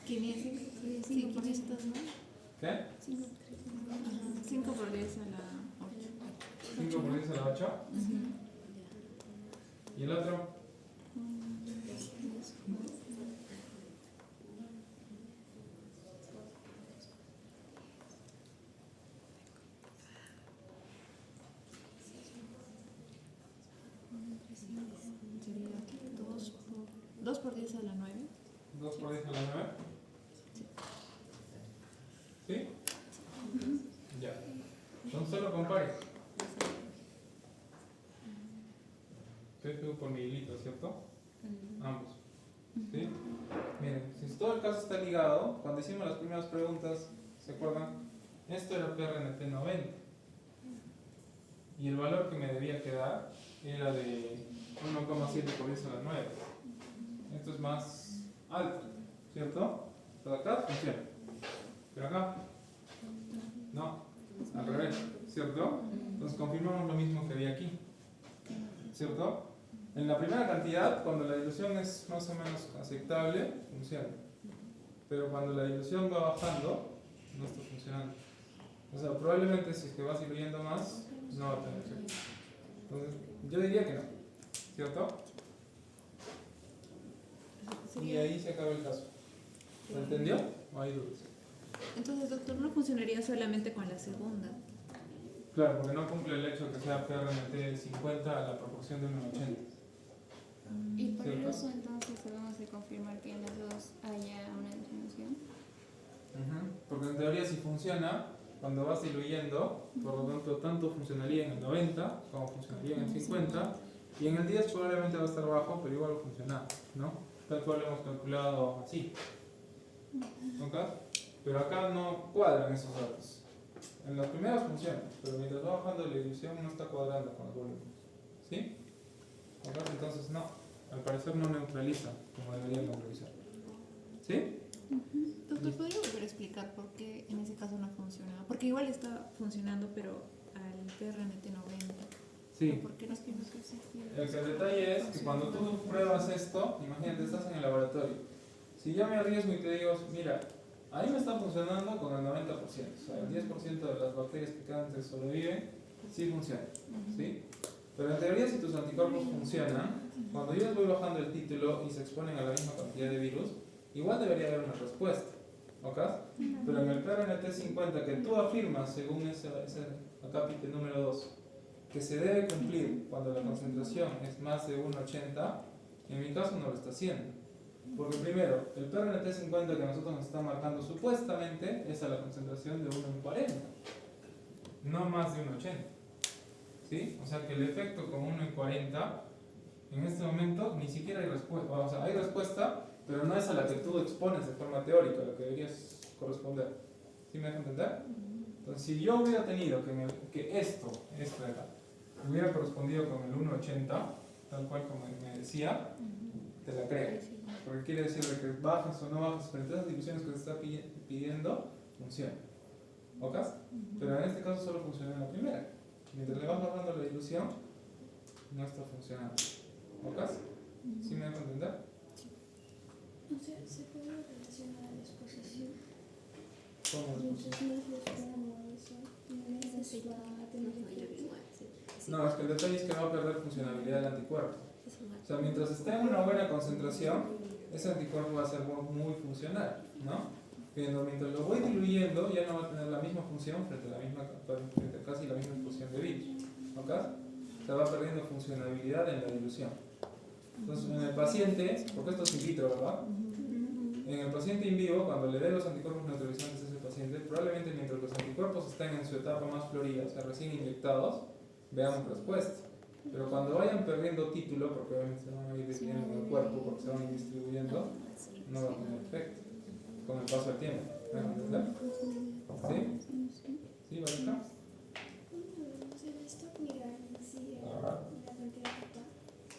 500, sí, 500, ¿no? ¿Qué? 5 por 10 a la 8. 5 por 10 a la 8. ¿Y el otro? Sería 2 por 10 a la 9. 2 por 10 a la 9. ¿Sí? Ya. Entonces solo compare. PFU por mililitro, ¿cierto? Ambos. ¿Sí? Miren, si todo el caso está ligado, cuando hicimos las primeras preguntas, ¿se acuerdan? Esto era PRNT 90. Y el valor que me debía quedar era de 1,7 por 10 a la 9. Esto es más alto, ¿cierto? Pero acá funciona. Pero acá, no, al revés, ¿cierto? Entonces confirmamos lo mismo que había aquí, ¿cierto? En la primera cantidad, cuando la dilución es más o menos aceptable, funciona. Pero cuando la dilución va bajando, no está funcionando. O sea, probablemente si es que vas diluyendo más, no va a tener efecto. Entonces, yo diría que no, ¿cierto? Y ahí se acaba el caso. ¿Se entendió? ¿O hay dudas? Entonces, doctor, no funcionaría solamente con la segunda. Claro, porque no cumple el hecho de que sea PRNT 50 a la proporción de 1,80. Y por ¿Cierto? eso entonces debemos de confirmar que en las dos haya una disminución. Porque en teoría si funciona, cuando vas diluyendo, por lo tanto, tanto funcionaría en el 90 como funcionaría en el 50, y en el 10 probablemente va a estar bajo, pero igual va a funcionar, ¿no? Tal cual lo hemos calculado así. ¿Ok? Pero acá no cuadran esos datos. En las primeras funciona, pero mientras va bajando la dilución no está cuadrando con los volúmenes. ¿Sí? ¿Ok? Entonces no, al parecer no neutraliza como debería neutralizar. ¿Sí? Doctor, ¿podría volver a explicar por qué en ese caso no funcionaba? Porque igual está funcionando, pero al PRNT 90. Sí. ¿Por qué no funciona? El detalle es que cuando tú pruebas esto, imagínate, estás en el laboratorio. Si yo me arriesgo y te digo, mira, a mí me está funcionando con el 90%, o sea, el 10% de las bacterias que quedan te sobreviven, sí funciona, ¿sí? Pero en teoría si tus anticuerpos funcionan, cuando yo les voy bajando el título y se exponen a la misma cantidad de virus, igual debería haber una respuesta, ¿ok? Pero en el PRNT 50 que tú afirmas, según ese acápite número 2, que se debe cumplir cuando la concentración es más de 1,80, en mi caso no lo está haciendo. Porque primero, el PRNT 50 que nosotros nos está marcando supuestamente es a la concentración de 1,40, no más de 1,80. ¿Sí? O sea que el efecto con 1,40 en este momento ni siquiera hay respuesta. O sea, hay respuesta, pero no es a la que tú expones de forma teórica, a la que deberías corresponder. ¿Sí me deja entender? Entonces, si yo hubiera tenido que esto de acá, hubiera correspondido con el 1,80, tal cual como me decía, te la creo. Porque quiere decir de que bajas o no bajas, pero en esas diluciones que te está pidiendo, funciona. ¿Ok? Pero en este caso solo funciona en la primera. Mientras le vas bajando la dilución, no está funcionando. ¿Ok? ¿Sí me dejo entender? O sea, ¿se puede relacionar a la exposición? ¿Cómo es Mientras posible? más les damos eso, menos va a tener efecto. No, es que el detalle es que va a perder funcionalidad del anticuerpo. O sea, mientras esté en una buena concentración, ese anticuerpo va a ser muy funcional, ¿no? Pero mientras lo voy diluyendo, ya no va a tener la misma función frente a casi la misma exposición de virus. ¿Ok? Se va perdiendo funcionalidad en la dilución. Entonces, en el paciente, porque esto es in vitro, ¿verdad? En el paciente in vivo, cuando le dé los anticuerpos neutralizantes a ese paciente, probablemente mientras los anticuerpos estén en su etapa más florida, o sea, recién inyectados, veamos respuesta. Pero cuando vayan perdiendo título, porque obviamente se van a ir distribuyendo en el cuerpo, porque se van a ir distribuyendo, no va a tener efecto con el paso del tiempo. ¿Me van a entender? ¿Sí? ¿Sí, Valika?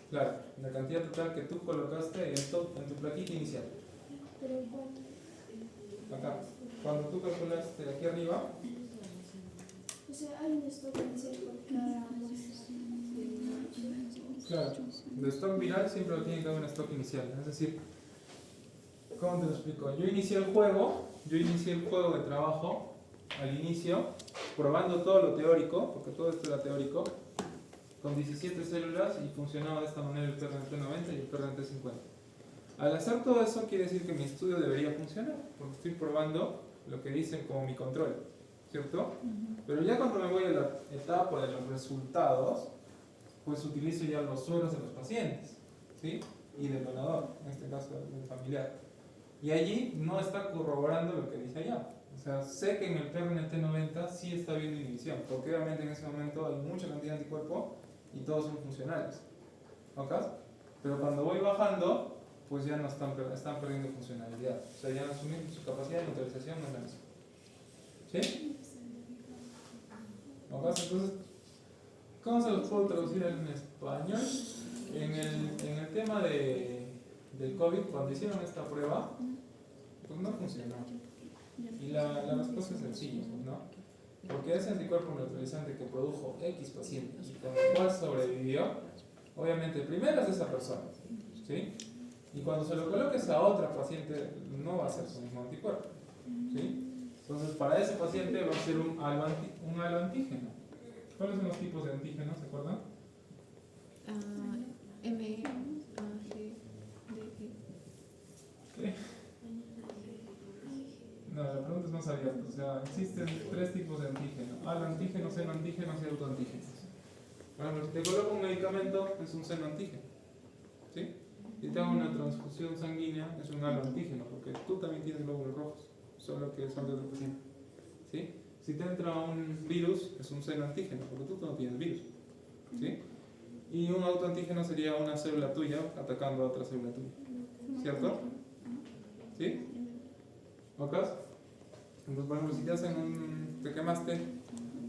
Claro, la cantidad total que tú colocaste en tu plaquita inicial. Acá. Cuando tú calculaste aquí arriba, O sea, hay un stock inicial por cada claro, de stock viral siempre lo tiene que haber un stock inicial. Es decir, ¿cómo te lo explico? Yo inicié el juego de trabajo al inicio, probando todo lo teórico, porque todo esto era teórico, con 17 células y funcionaba de esta manera el PRNT90 y el PRNT50. Al hacer todo eso quiere decir que mi estudio debería funcionar, porque estoy probando lo que dicen como mi control, ¿cierto? Pero ya cuando me voy a la etapa de los resultados, pues utilizo ya los sueros de los pacientes, ¿sí? Y del donador, en este caso del familiar. Y allí no está corroborando lo que dice allá. O sea, sé que en el PRNT90 sí está habiendo inhibición, porque obviamente en ese momento hay mucha cantidad de anticuerpo y todos son funcionales. ¿Ok? Pero cuando voy bajando, pues ya no están perdiendo funcionalidad. O sea, ya su capacidad de neutralización no es la misma. ¿Sí? ¿Ok? Entonces, ¿cómo se los puedo traducir en español? En el tema del COVID, cuando hicieron esta prueba, pues no funcionó. Y la respuesta es sencilla, ¿no? Porque ese anticuerpo neutralizante que produjo X paciente y con el cual sobrevivió, obviamente primero es de esa persona, ¿sí? Y cuando se lo coloques a otra paciente, no va a ser su mismo anticuerpo, ¿sí? Entonces, para ese paciente va a ser un haloantígeno. ¿Cuáles son los tipos de antígenos, se acuerdan? M, A, G, D, E. ¿Qué? No, la pregunta es más abierta. O sea, existen tres tipos de antígenos: haloantígenos, senoantígenos y autoantígenos. Por ejemplo, si te coloco un medicamento, es un senoantígeno, ¿sí? Si te hago una transfusión sanguínea, es un haloantígeno, porque tú también tienes glóbulos rojos, solo que son de otro paciente, ¿sí? Si te entra un virus, es un senoantígeno, porque tú no tienes virus, ¿sí? Y un autoantígeno sería una célula tuya atacando a otra célula tuya, ¿cierto? ¿Sí? ¿Ok? Entonces, por ejemplo, si te hacen te quemaste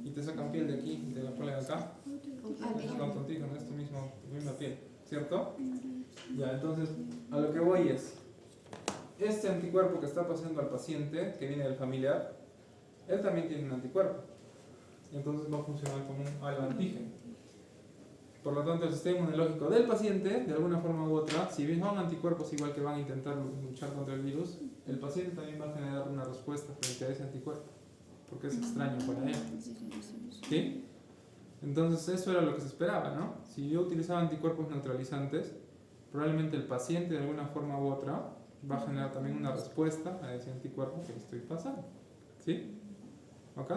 y te sacan piel de aquí y te la ponen acá, es un autoantígeno, es tu misma piel, ¿cierto? Ya, entonces, a lo que voy es, este anticuerpo que está pasando al paciente, que viene del familiar, él también tiene un anticuerpo. Entonces va a funcionar como un haloantígeno. Por lo tanto, el sistema inmunológico del paciente, de alguna forma u otra, si bien son anticuerpos igual que van a intentar luchar contra el virus, el paciente también va a generar una respuesta frente a ese anticuerpo, porque es extraño para él. ¿Sí? Entonces eso era lo que se esperaba, ¿no? Si yo utilizaba anticuerpos neutralizantes, probablemente el paciente de alguna forma u otra va a generar también una respuesta a ese anticuerpo que le estoy pasando. ¿Sí? ¿Ok?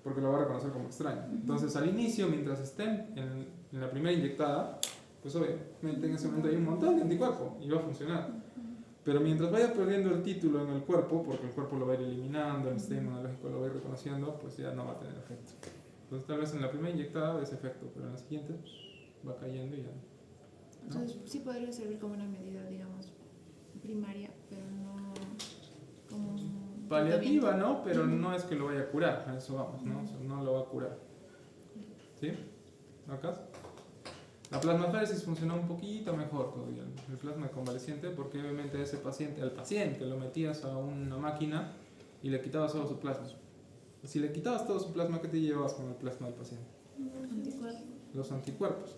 Porque lo va a reconocer como extraño. Entonces al inicio, mientras estén en la primera inyectada, pues obviamente en ese momento hay un montón de anticuerpos y va a funcionar. Pero mientras vaya perdiendo el título en el cuerpo, porque el cuerpo lo va a ir eliminando, el sistema inmunológico lo va a ir reconociendo, pues ya no va a tener efecto. Entonces tal vez en la primera inyectada ese efecto, pero en la siguiente va cayendo y ya. ¿No? Entonces sí podría servir como una medida, digamos, primaria, pero no como un Paliativa, tratamiento. ¿no? Pero no es que lo vaya a curar, a eso vamos, ¿no? O sea, no lo va a curar. ¿Sí? ¿Acá? La plasmaféresis funcionó un poquito mejor todavía, el plasma convaleciente, porque obviamente a ese paciente, al paciente lo metías a una máquina y le quitabas todo su plasma. Si le quitabas todo su plasma, ¿qué te llevabas con el plasma del paciente? Anticuerpos. Los anticuerpos.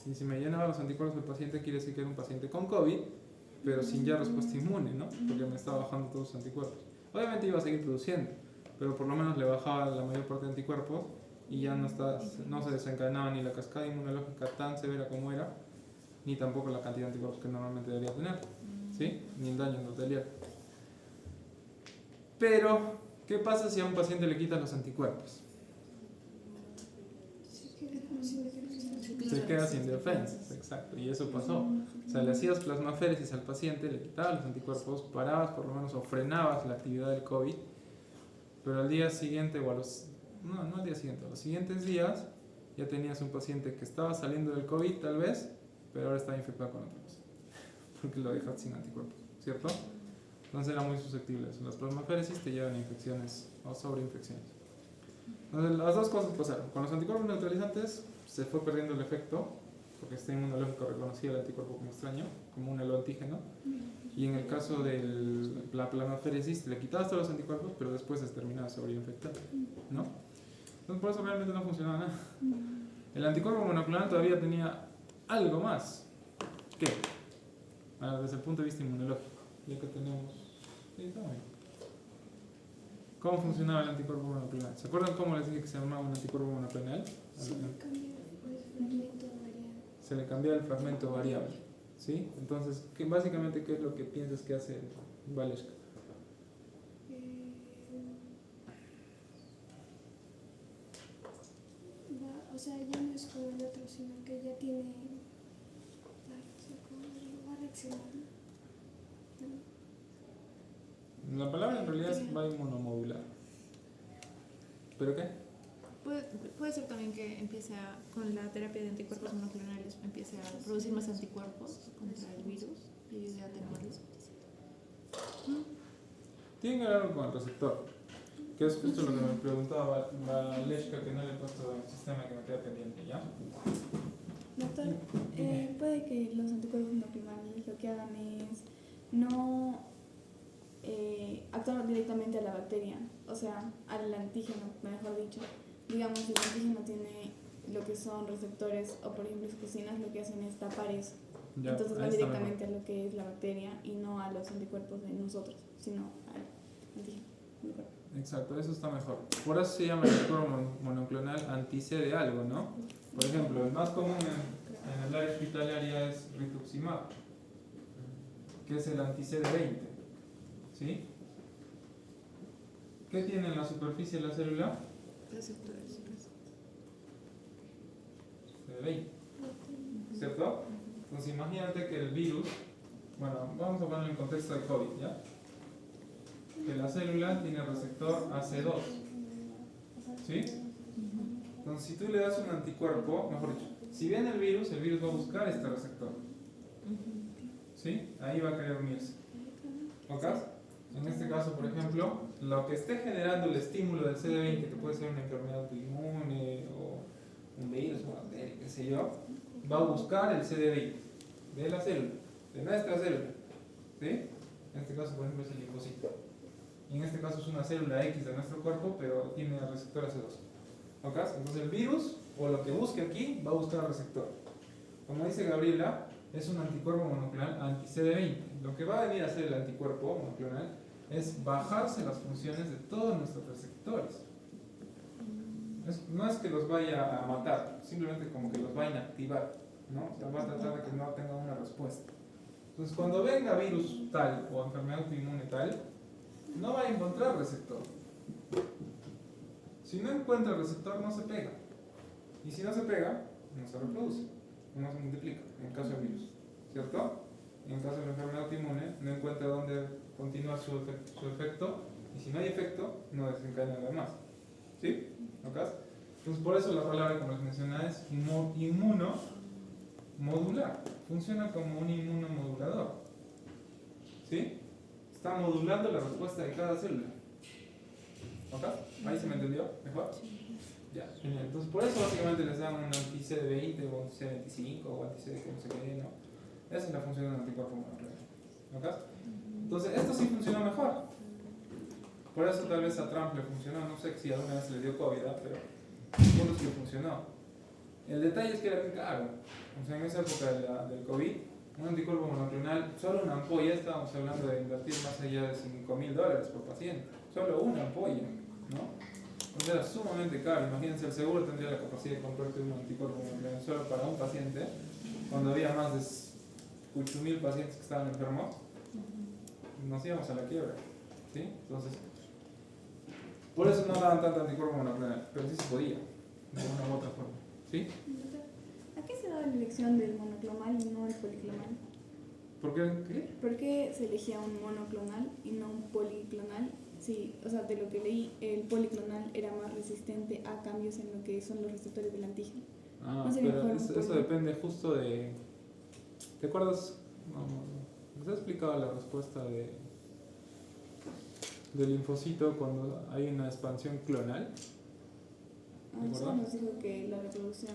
Y si me llenaba los anticuerpos del paciente, quiere decir que era un paciente con COVID, pero sin ya respuesta inmune, ¿no? Porque me estaba bajando todos sus anticuerpos. Obviamente iba a seguir produciendo, pero por lo menos le bajaba la mayor parte de anticuerpos y ya no se desencadenaba ni la cascada inmunológica tan severa como era, ni tampoco la cantidad de anticuerpos que normalmente debería tener, ¿sí? Ni el daño endotelial. Pero, ¿qué pasa si a un paciente le quitan los anticuerpos? Se se queda sin defensas, exacto, y eso pasó. O sea, le hacías plasmaféresis al paciente, le quitabas los anticuerpos, parabas por lo menos o frenabas la actividad del COVID, pero al día siguiente o no al día siguiente, a los siguientes días ya tenías un paciente que estaba saliendo del COVID tal vez, pero ahora está infectado con otra cosa, porque lo dejas sin anticuerpos, ¿cierto? Entonces era muy susceptible. Las plasmaféresis te llevan a infecciones o sobreinfecciones. Entonces las dos cosas pasaron. Con los anticuerpos neutralizantes se fue perdiendo el efecto, porque este inmunológico reconocía el anticuerpo como extraño, como un haloantígeno. Y en el caso de la plasmaféresis, le quitabas todos los anticuerpos, pero después se terminaba sobreinfectando, ¿no? Entonces por eso realmente no funcionaba nada. El anticuerpo monoclonal todavía tenía algo más. ¿Qué? Desde el punto de vista inmunológico, ya que tenemos... Sí, está bien. ¿Cómo funcionaba el anticuerpo monoclonal? ¿Se acuerdan cómo les dije que se llamaba un anticuerpo monoclonal? Se le cambiaba el fragmento variable. ¿Sí? Entonces, básicamente, ¿qué es lo que piensas que hace Valeshka? O sea, ya no es como el otro, sino que ya tiene... va a reaccionar. La palabra en realidad es va inmunomodular. ¿Pero qué? Puede ser también que con la terapia de anticuerpos monoclonales empiece a producir más anticuerpos contra el virus y ayude a atenuarlos. Tiene que ver algo con el receptor, que es justo lo que me preguntaba Valeshka, que no le he puesto en el sistema, que me queda pendiente, ¿ya? Doctor, puede que los anticuerpos monoclonales lo que hagan es no actuar directamente a la bacteria, o sea, al antígeno, mejor dicho. Digamos, si el antígeno tiene lo que son receptores o por ejemplo citocinas, lo que hacen es tapar eso. Ya, Entonces ahí van está directamente mejor. a lo que es la bacteria y no a los anticuerpos de nosotros, sino al antígeno. Exacto, eso está mejor. Por eso se llama el anticuerpo monoclonal anti-C de algo, ¿no? Por ejemplo, el más común en el área hospitalaria es rituximab, que es el anti-CD20, ¿sí? ¿Qué tiene en la superficie de la célula? Receptores. CD20, ¿cierto? Entonces imagínate que el virus, bueno, vamos a ponerlo en contexto de COVID, ¿ya? Que la célula tiene receptor AC2, ¿sí? Entonces si tú le das un anticuerpo, mejor dicho, si viene el virus va a buscar este receptor, ¿sí? Ahí va a querer unirse, ¿ok? En este caso, por ejemplo, lo que esté generando el estímulo del CD20, que puede ser una enfermedad autoinmune o un virus, una bacteria, qué sé yo, va a buscar el CD20 de la célula, de nuestra célula, ¿sí? En este caso, por ejemplo, es el linfocito. Y en este caso es una célula X de nuestro cuerpo, pero tiene el receptor AC2. ¿Ok? Entonces el virus, o lo que busque aquí, va a buscar el receptor. Como dice Gabriela, es un anticuerpo monoclonal anti-CD20. Lo que va a venir a hacer el anticuerpo monoclonal es bajarse las funciones de todos nuestros receptores. No es que los vaya a matar, simplemente como que los va a inactivar, ¿no? O sea, va a tratar de que no tenga una respuesta. Entonces cuando venga virus tal o enfermedad autoinmune tal, no va a encontrar receptor. Si no encuentra receptor, no se pega. Y si no se pega, no se reproduce, no se multiplica, en el caso del virus, ¿cierto? En el caso de la enfermedad autoinmune, no encuentra dónde continuar su efecto, y si no hay efecto, no desencadena nada más. ¿Sí? ¿Ok? Entonces, por eso la palabra, como les mencionaba, es inmunomodular. Funciona como un inmunomodulador. ¿Sí? Está modulando la respuesta de cada célula. ¿Ok? ¿Ahí se me entendió? ¿Mejor? Ya, genial. Entonces, por eso básicamente les dan un anti-CD20 o anti-CD25 o anti-CD que no sé qué, ¿no? Esa es la función del anticuerpo monoclonal. ¿Ok? Entonces, esto sí funciona mejor. Por eso tal vez a Trump le funcionó. No sé si alguna vez le dio COVID, ¿eh? Pero el punto es que funcionó. El detalle es que era bien caro. O sea, en esa época del COVID, un anticuerpo monoclonal, solo una ampolla, estábamos hablando de invertir más allá de $5,000 por paciente. Solo una ampolla, ¿no? Entonces era sumamente caro. Imagínense, el seguro tendría la capacidad de comprarte un anticuerpo monoclonal solo para un paciente, cuando había más de 8,000 pacientes que estaban enfermos. Nos íbamos a la quiebra, ¿sí? Entonces, por eso no daban tanto anticuerpo monoclonal, pero sí se podía, de una u otra forma, ¿sí? ¿A qué se da la elección del monoclonal y no el policlonal? ¿Por qué? ¿Qué? ¿Por qué se elegía un monoclonal y no un policlonal? Sí, o sea, de lo que leí, el policlonal era más resistente a cambios en lo que son los receptores del antígeno. Ah, No sería pero mejor un eso poli- depende justo de... ¿Te acuerdas? ¿Les he explicado la respuesta del linfocito cuando hay una expansión clonal? ¿De Solo acuerdo? nos dijo que la reproducción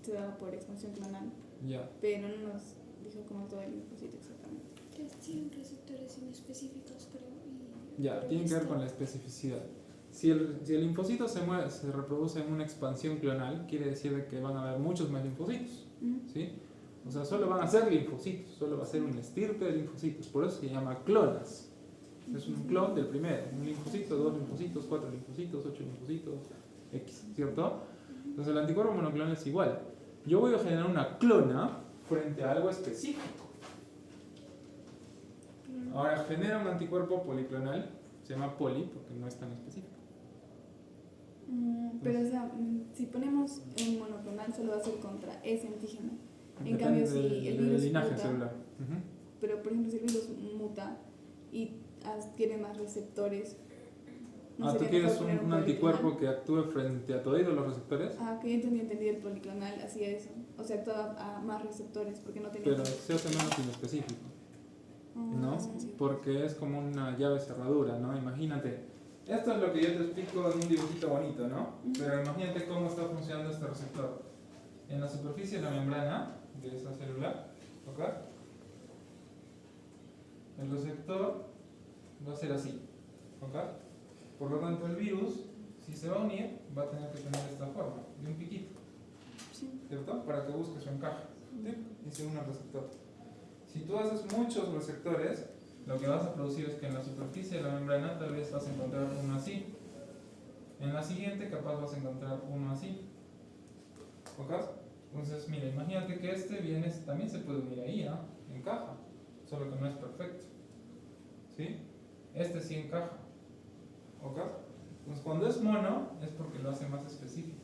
se daba por expansión clonal, Ya. pero no nos dijo cómo todo el linfocito exactamente. Que tienen receptores inespecíficos, creo. Ya, tiene que ver con la especificidad. Si el linfocito se reproduce en una expansión clonal, quiere decir de que van a haber muchos más linfocitos, ¿sí? O sea, solo van a ser linfocitos, solo va a ser un estirpe de linfocitos, por eso se llama clonas. Es un clon del primero, un linfocito, 2 linfocitos, 4 linfocitos, 8 linfocitos, X, ¿cierto? Entonces el anticuerpo monoclonal es igual. Yo voy a generar una clona frente a algo específico. Ahora genera un anticuerpo policlonal, se llama poli porque no es tan específico. Pero, o sea, si ponemos un monoclonal, solo va a ser contra ese antígeno. En Depende cambio, si el del virus linaje muta, celular. Ujú. pero por ejemplo, si el virus muta y adquiere más receptores, ¿no ¿Tú sería quieres mejor poner un policlonal? anticuerpo que actúe frente a todos los receptores? Ah, que yo entendí el policlonal hacía eso. O sea, actuaba a más receptores porque no tenía. Pero se hace menos inespecífico, ¿no? Sí. Porque es como una llave cerradura, ¿no? Imagínate. Esto es lo que yo te explico en un dibujito bonito, ¿no? Pero imagínate cómo está funcionando este receptor. En la superficie de la membrana de esa célula, ¿ok? El receptor va a ser así, ¿ok? Por lo tanto, el virus, si se va a unir, va a tener que tener esta forma, de un piquito, ¿cierto? Para que busque su encaje, ¿sí? Y se une al receptor. Si tú haces muchos receptores, lo que vas a producir es que en la superficie de la membrana tal vez vas a encontrar uno así. En la siguiente capaz vas a encontrar uno así. ¿Ok? Entonces, mira, imagínate que este viene, también se puede unir ahí, ¿no? Encaja, solo que no es perfecto. ¿Sí? Este sí encaja. ¿Ok? Entonces, cuando es mono, es porque lo hace más específico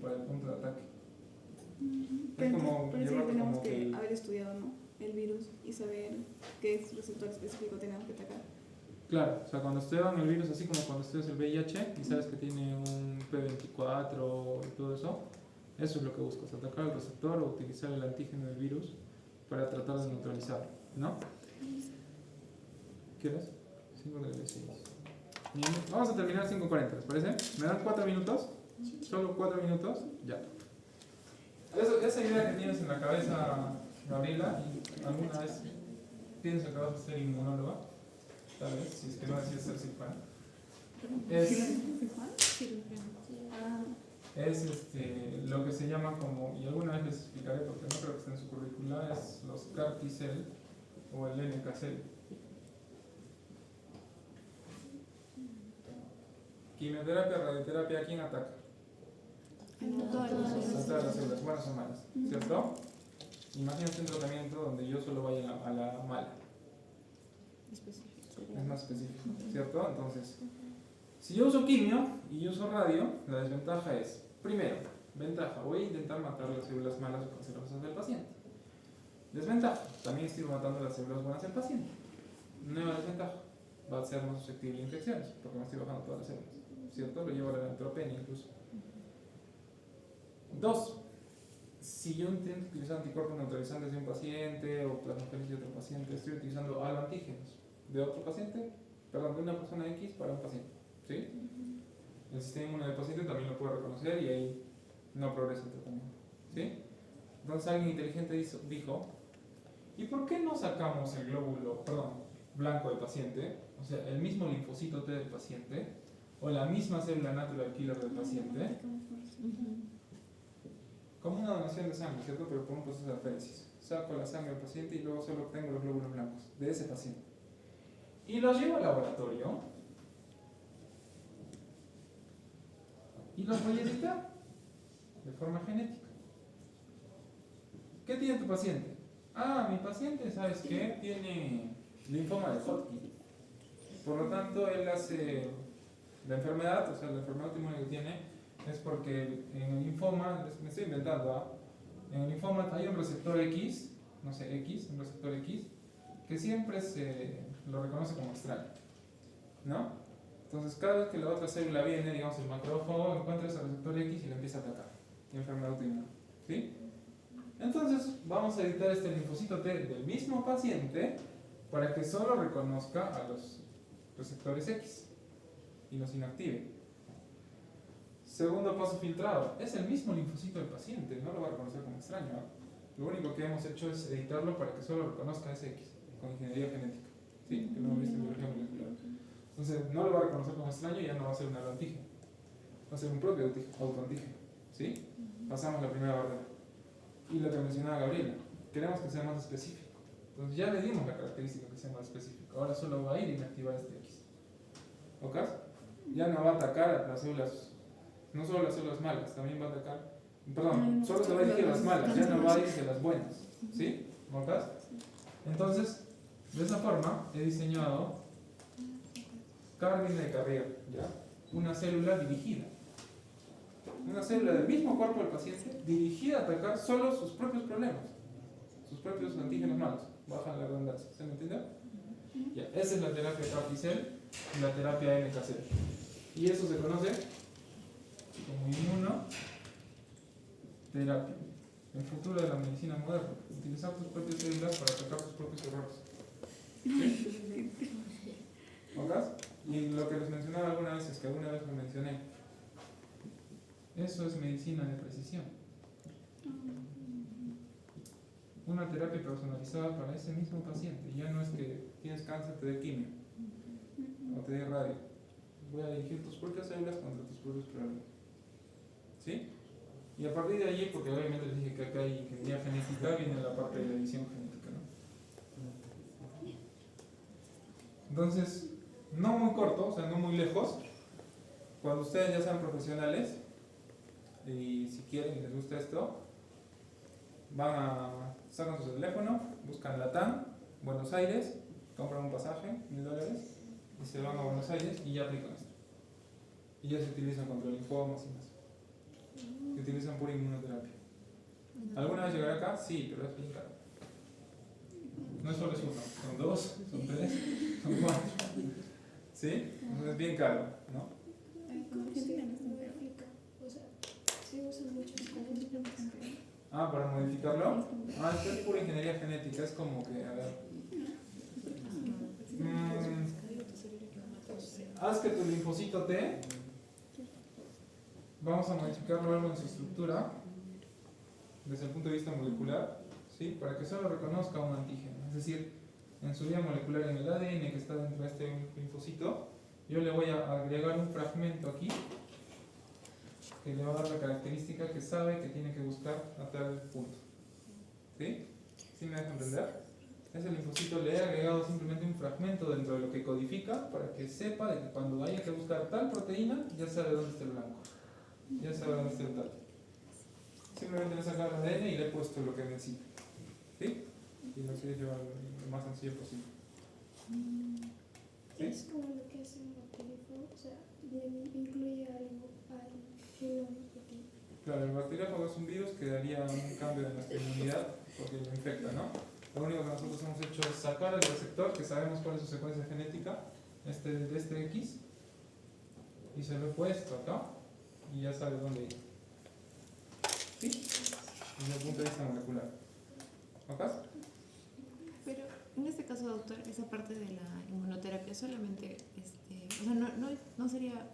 para el punto de ataque. Pero Es como entonces, por eso llevarlo tenemos como que que- haber estudiado, ¿no? El virus y saber qué receptor específico tenemos que atacar. Claro, o sea, cuando estudian el virus, así como cuando estudias el VIH y sabes que tiene un P24 y todo eso, eso es lo que buscas, atacar el receptor o utilizar el antígeno del virus para tratar de neutralizarlo, ¿no? ¿Quieres? 5:36. Bien, vamos a terminar 5:40, ¿les parece? ¿Me dan 4 minutos? ¿Solo 4 minutos? Ya. Esa idea que tienes en la cabeza, Gabriela, y alguna vez piensas que vas a ser inmunóloga, tal vez, si es que no decides ser cirujana, Ah, es lo que se llama como, y alguna vez les explicaré porque no creo que esté en su currícula, es los CAR T-cell o el NK-cell. Quimioterapia, radioterapia, ¿a quién ataca? A todas las A células. todas las células, buenas o malas, ¿cierto? Imagínate un tratamiento donde yo solo vaya a la mala, es más específico, ¿cierto? Entonces, si yo uso quimio y yo uso radio, la desventaja es, primero, ventaja, voy a intentar matar las células malas o cancerosas del paciente. Desventaja, también estoy matando las células buenas del paciente. Nueva desventaja, va a ser más susceptible a infecciones, porque me estoy bajando todas las células, ¿cierto? Lo llevo a la neutropenia incluso. 2. Si yo intento utilizar anticuerpos neutralizantes de un paciente o plasmaféresis de otro paciente, estoy utilizando aloantígenos de otro paciente, perdón, de una persona X para un paciente, ¿sí? El sistema inmune del paciente también lo puede reconocer y ahí no progresa el tratamiento, ¿sí? Entonces alguien inteligente dijo, ¿y por qué no sacamos el glóbulo, blanco del paciente, o sea, el mismo linfocito T del paciente, o la misma célula natural killer del paciente, como una donación de sangre, ¿cierto? Pero por un proceso de aféresis. Saco la sangre del paciente y luego solo obtengo los glóbulos blancos de ese paciente. Y los llevo al laboratorio y los voy a editar de forma genética. ¿Qué tiene tu paciente? Ah, mi paciente, ¿sabes qué? Tiene linfoma de Hodgkin. Por lo tanto, él hace la enfermedad, o sea, la enfermedad autoinmune que tiene es porque en el linfoma, me estoy inventando, En el linfoma hay un receptor X, no sé, X, un receptor X, que siempre se lo reconoce como extraño, ¿no? Entonces, cada vez que la otra célula viene, digamos, el macrófago encuentra ese receptor X y le empieza a atacar. Enfermedad autoinmune, ¿sí? Entonces, vamos a editar este linfocito T del mismo paciente para que solo reconozca a los receptores X y los inactive. Segundo paso filtrado. Es el mismo linfocito del paciente, no lo va a reconocer como extraño, ¿no? Lo único que hemos hecho es editarlo para que solo reconozca ese X, con ingeniería genética, ¿sí? Que lo hemos visto en biología molecular. Entonces, no lo va a reconocer como extraño y ya no va a ser un antígeno. Va a ser un propio autoantígeno, ¿sí? Pasamos la primera barrera. Y lo que mencionaba Gabriela, queremos que sea más específico. Entonces, ya le dimos la característica que sea más específico. Ahora solo va a ir a inactivar este X. ¿Ok? Ya no va a atacar a las células, no solo las células malas, también va a atacar, perdón, solo se va a dirigir a las malas, ya no va a ir a las buenas. ¿Sí? ¿Ok? Entonces, de esa forma he diseñado Cardinal de Carrier, ¿ya? Una célula dirigida. Una célula del mismo cuerpo del paciente dirigida a atacar solo sus propios problemas, sus propios antígenos malos. Bajan la redundancia. ¿Se me entiende? Ya, esa es la terapia CAR-T-cell y la terapia NK-cell. Y eso se conoce como inmunoterapia. El futuro de la medicina moderna. Utilizar tus propias células para atacar tus propios errores. ¿Sí? ¿Ok? Y lo que les mencionaba alguna vez es que alguna vez lo mencioné. Eso es medicina de precisión. Una terapia personalizada para ese mismo paciente. Ya no es que tienes cáncer, te dé quimio o te dé radio. Voy a dirigir tus propias células contra tus propios problemas. ¿Sí? Y a partir de allí, porque obviamente les dije que acá hay ingeniería genética, viene la parte de la edición genética, ¿no? Entonces, no muy corto, o sea, no muy lejos. Cuando ustedes ya sean profesionales, y si quieren y les gusta esto, sacan su teléfono, buscan Latam, Buenos Aires, compran un pasaje, $1000, y se van a Buenos Aires y ya aplican esto. Y ya se utilizan contra linfomas y más. Se utilizan pura inmunoterapia. ¿Alguna vez llegará acá? Sí, pero es bien caro. No solo es uno, son dos, son tres, son cuatro. ¿Sí? Entonces es bien caro, ¿no? ¿Cómo se modifica? O sea, se usan muchas cosas. Para modificarlo. Esto es pura ingeniería genética, es como que, a ver. Haz que tu linfocito T, vamos a modificarlo algo en su estructura, desde el punto de vista molecular, ¿sí? Para que solo reconozca un antígeno. Es decir, en su vía molecular en el ADN que está dentro de este linfocito, yo le voy a agregar un fragmento aquí que le va a dar la característica que sabe que tiene que buscar a tal punto. ¿Sí? ¿Sí me deja entender? Ese linfocito le he agregado simplemente un fragmento dentro de lo que codifica para que sepa de que cuando haya que buscar tal proteína, ya sabe dónde está el blanco, ya sabe dónde está el tal. Simplemente le he sacado el ADN y le he puesto lo que necesita. ¿Sí? Y lo quiero llevar lo más sencillo posible. ¿Sí? Es como lo que hace un bacteriófago, o sea, incluye algo al genoma. Claro, el bacteriófago es un virus que daría un cambio en nuestra inmunidad porque lo infecta, ¿no? Lo único que nosotros hemos hecho es sacar el receptor, que sabemos cuál es su secuencia genética, de este X, y se lo he puesto acá, y ya sabe dónde ir. ¿Sí? Desde el punto de vista molecular. ¿Ok? Pero en este caso, doctor, esa parte de la inmunoterapia solamente, o sea, no sería,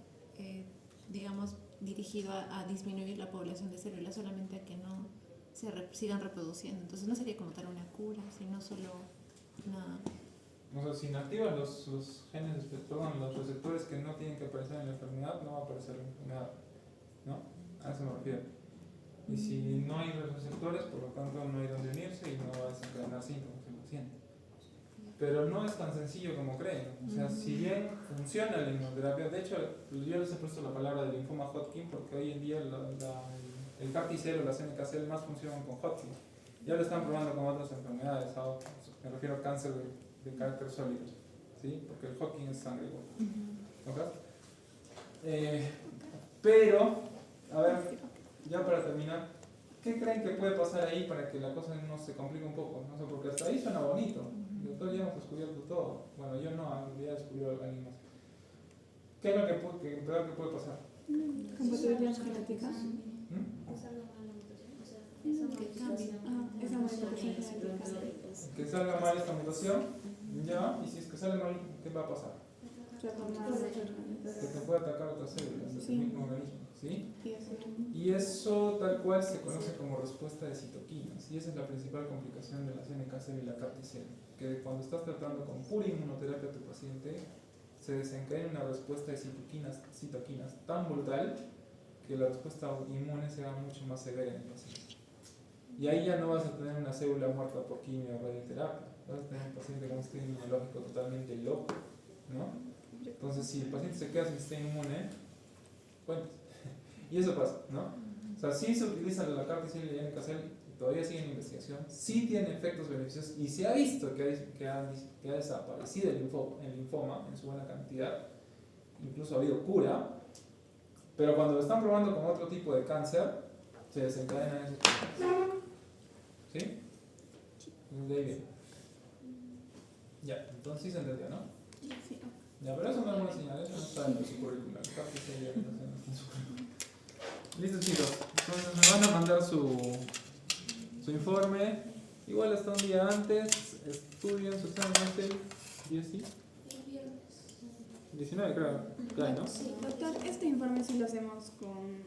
digamos, dirigido a disminuir la población de células, solamente a que no se sigan reproduciendo. Entonces no sería como tal una cura, sino solo una... O sea, si inactivas los genes, perdón, los receptores que no tienen que aparecer en la enfermedad, no va a aparecer la enfermedad, ¿no? A eso me refiero. Y si no hay receptores, por lo tanto no hay donde unirse y no va a desencadenar síntomas en el paciente. Pero no es tan sencillo como creen. O sea, si bien funciona la inmunoterapia, de hecho, yo les he puesto la palabra de linfoma Hodgkin porque hoy en día el CAR-T-cell o las NK-cell más funcionan con Hodgkin. Ya lo están probando con otras enfermedades, me refiero a cáncer de carácter sólido, ¿sí? Porque el Hodgkin es sangre igual. ¿Ok? Pero, a ver, ya para terminar, ¿Qué creen que puede pasar ahí para que la cosa no se complique un poco? No sé, porque hasta ahí suena bonito. Doctor, ya hemos descubierto todo. Bueno, yo no, ya descubrió alguien más. ¿Qué es lo peor que puede pasar? Compatibilidad genética. Que salga mal la mutación. O sea, esa modificación. Esa modificación genética. Que salga mal esta mutación, ya, y si es que sale mal, ¿qué va a pasar? Que te puede atacar otras células del mismo organismo, ¿sí? Y eso tal cual se conoce como respuesta de citoquinas, y esa es la principal complicación de la CNK-cel y la CAR-T-cell, que cuando estás tratando con pura inmunoterapia a tu paciente, se desencadena una respuesta de citoquinas tan brutal que la respuesta inmune sea mucho más severa en el paciente. Y ahí ya no vas a tener una célula muerta por quimio o radioterapia, vas a tener un paciente con un sistema inmunológico totalmente loco, ¿no? Entonces, si el paciente se queda sin sistema inmune, bueno, y eso pasa, ¿no? O sea, sí se utiliza la CAR-T-cell y la NK-cell, todavía sigue en investigación, sí tiene efectos beneficiosos y se ha visto que ha desaparecido el linfoma en su buena cantidad, incluso ha habido cura, pero cuando lo están probando con otro tipo de cáncer, se desencadenan esos problemas. ¿Sí? De ahí viene. Ya, entonces sí se entendió, ¿no? Sí. Ya, pero eso no es una señal, eso no está en su currículum. Listo, chicos. Entonces me van a mandar su informe. Igual hasta un día antes. Estudian su examen del 10, ¿sí? 19, creo. Ya, ¿no? Doctor, este informe sí lo hacemos con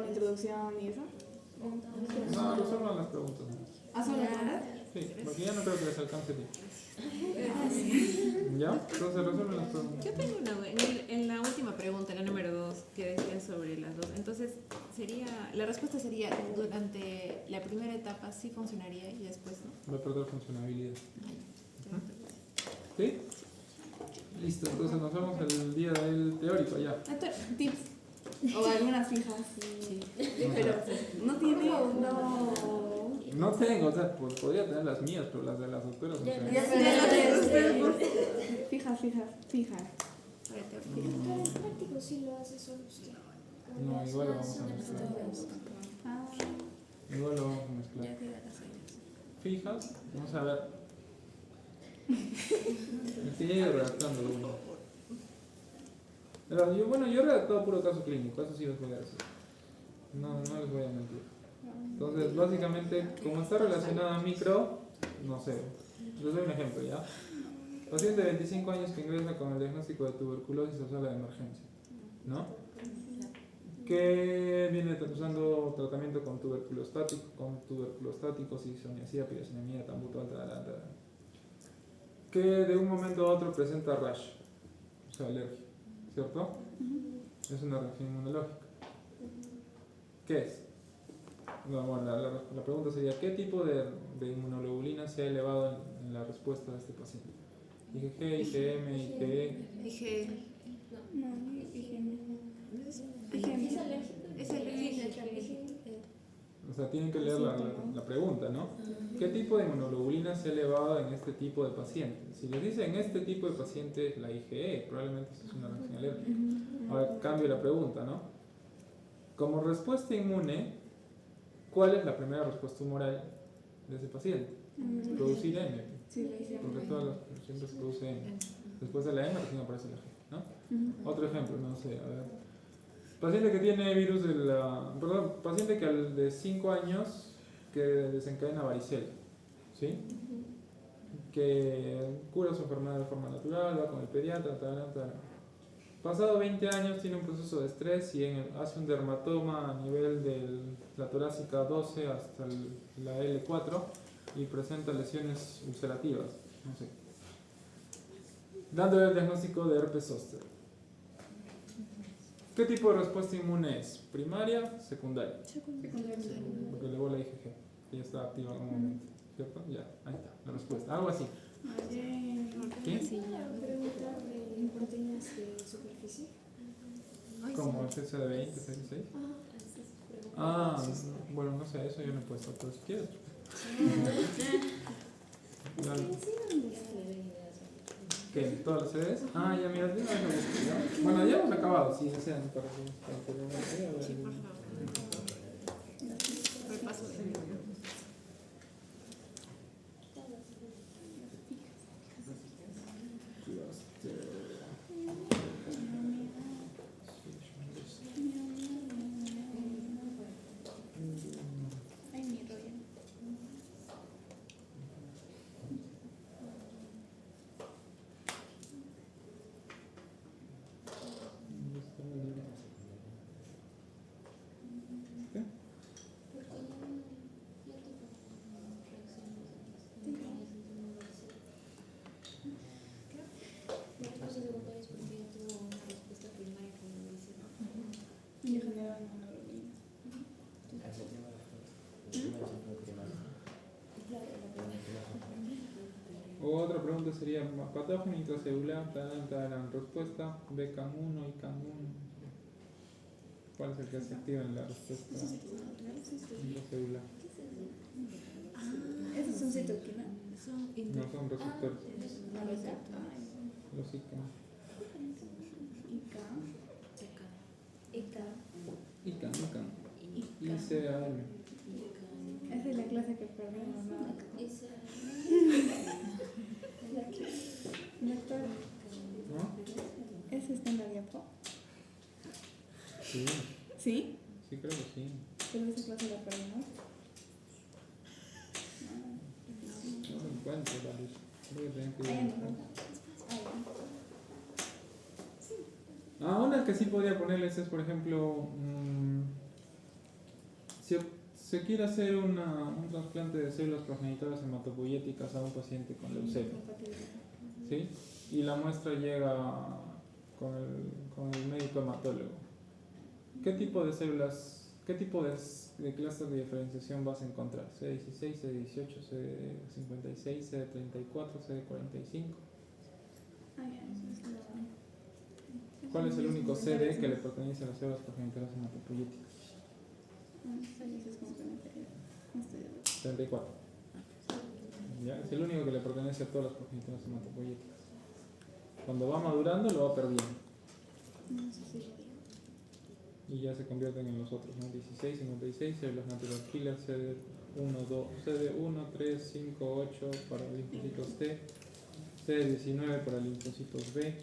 introducción y eso. No, resuelvan las preguntas. ¿Ah, solo preguntas? Sí, porque ya no creo que les alcance tiempo. ¿Ya? Entonces resuelven las preguntas. Yo tengo una duda. En la última pregunta, la número 2, que decía sobre las dos. Entonces, La respuesta sería, durante la primera etapa sí funcionaría y después no. Va a perder funcionabilidad. ¿Sí? Listo, entonces nos vemos el día del teórico ya. Doctor, tips. O algunas fijas. Sí. Pero no tiene. No tengo, o sea, pues podría tener las mías, pero las de las doctoras no sé. Fijas. Doctor, el práctico sí lo hace solo usted. No, igual lo vamos a mezclar. Igual lo vamos a mezclar. Fijas, vamos a ver. Estoy redactando uno. Yo he redactado puro caso clínico, eso sí les voy a decir. No les voy a mentir. Entonces, básicamente, como está relacionado a micro, no sé, les doy un ejemplo, ¿ya? Paciente de 25 años que ingresa con el diagnóstico de tuberculosis o sala de emergencia, ¿no? Que viene usando tratamiento con tuberculostáticos, isoniazida, pirocinemia, tambutal, que de un momento a otro presenta rash, o sea, alergia, ¿cierto? Es una reacción inmunológica. ¿Qué es? Bueno, la pregunta sería, ¿qué tipo de inmunoglobulina se ha elevado en la respuesta de este paciente? IgG, IgM, IgE. Es alérgico. O sea, tienen que leer la pregunta, ¿no? ¿Qué tipo de inmunoglobulina se ha elevado en este tipo de paciente? Si les dice en este tipo de paciente la IgE, probablemente es una reacción alérgica. Ahora cambio la pregunta, ¿no? Como respuesta inmune, ¿cuál es la primera respuesta humoral de ese paciente? Producir M. Porque todas las pacientes producen M. Después de la M recién aparece la G, ¿no? Otro ejemplo, no sé, a ver. Paciente que tiene virus paciente que de 5 años que desencadena varicela, ¿sí? Que cura su enfermedad de forma natural, va con el pediatra, Pasado 20 años tiene un proceso de estrés y hace un dermatoma a nivel de la torácica 12 hasta la L4 y presenta lesiones ulcerativas, no sé. Dándole el diagnóstico de herpes zóster. ¿Qué tipo de respuesta inmune es? ¿Primaria? ¿Secundaria? Porque elevó la IgG, que ya está activa en un momento, ¿cierto? Ya, ahí está, la respuesta. Algo así. ¿Qué? Preguntar de proteínas de superficie. Como el CCD20, CC6. Ah, bueno, no sé, eso yo no he puesto, pero si quieres. ¿Qué? ¿Todas las sedes? Ah, ya, mira, de una vez lo busco, ¿ya? Bueno, ya hemos acabado, si desean. Y generan inmunoglobulinas. Otra pregunta sería, patógeno intracelular, tan, respuesta, B CAM1 y CAM1. ¿Cuál es el que se activa en la respuesta intracelular? ¿Esos son citoquinas? No son receptores, No lo sé. los ICAM. ICAM. ICAM. Esa es la clase que perdimos, ¿no? Doctor, ¿No? ¿ese está en la diapo? Sí, ¿Sí? sí creo que sí. ¿Pero esa clase la perdimos? No lo encuentro, vale. Creo que tengo que Ahí ir. anda. Una que sí podría ponerles es, por ejemplo, si se quiere hacer un trasplante de células progenitoras hematopoyéticas a un paciente con leucemia, ¿sí? Y la muestra llega con el médico hematólogo. ¿Qué tipo de células, qué tipo de clases de diferenciación vas a encontrar? CD16, CD18, CD56, CD34, CD45. ¿Cuál es el único CD que le pertenece a las células progenitoras hematopoyéticas? 34. ¿Ya? Es el único que le pertenece a todas las progenitoras hematopoyéticas. Cuando va madurando lo va perdiendo. Y ya se convierten en los otros, ¿no? 16, 56, células natural killer, CD1, 2, CD1, 3, 5, 8 para linfocitos T, CD19 para linfocitos B,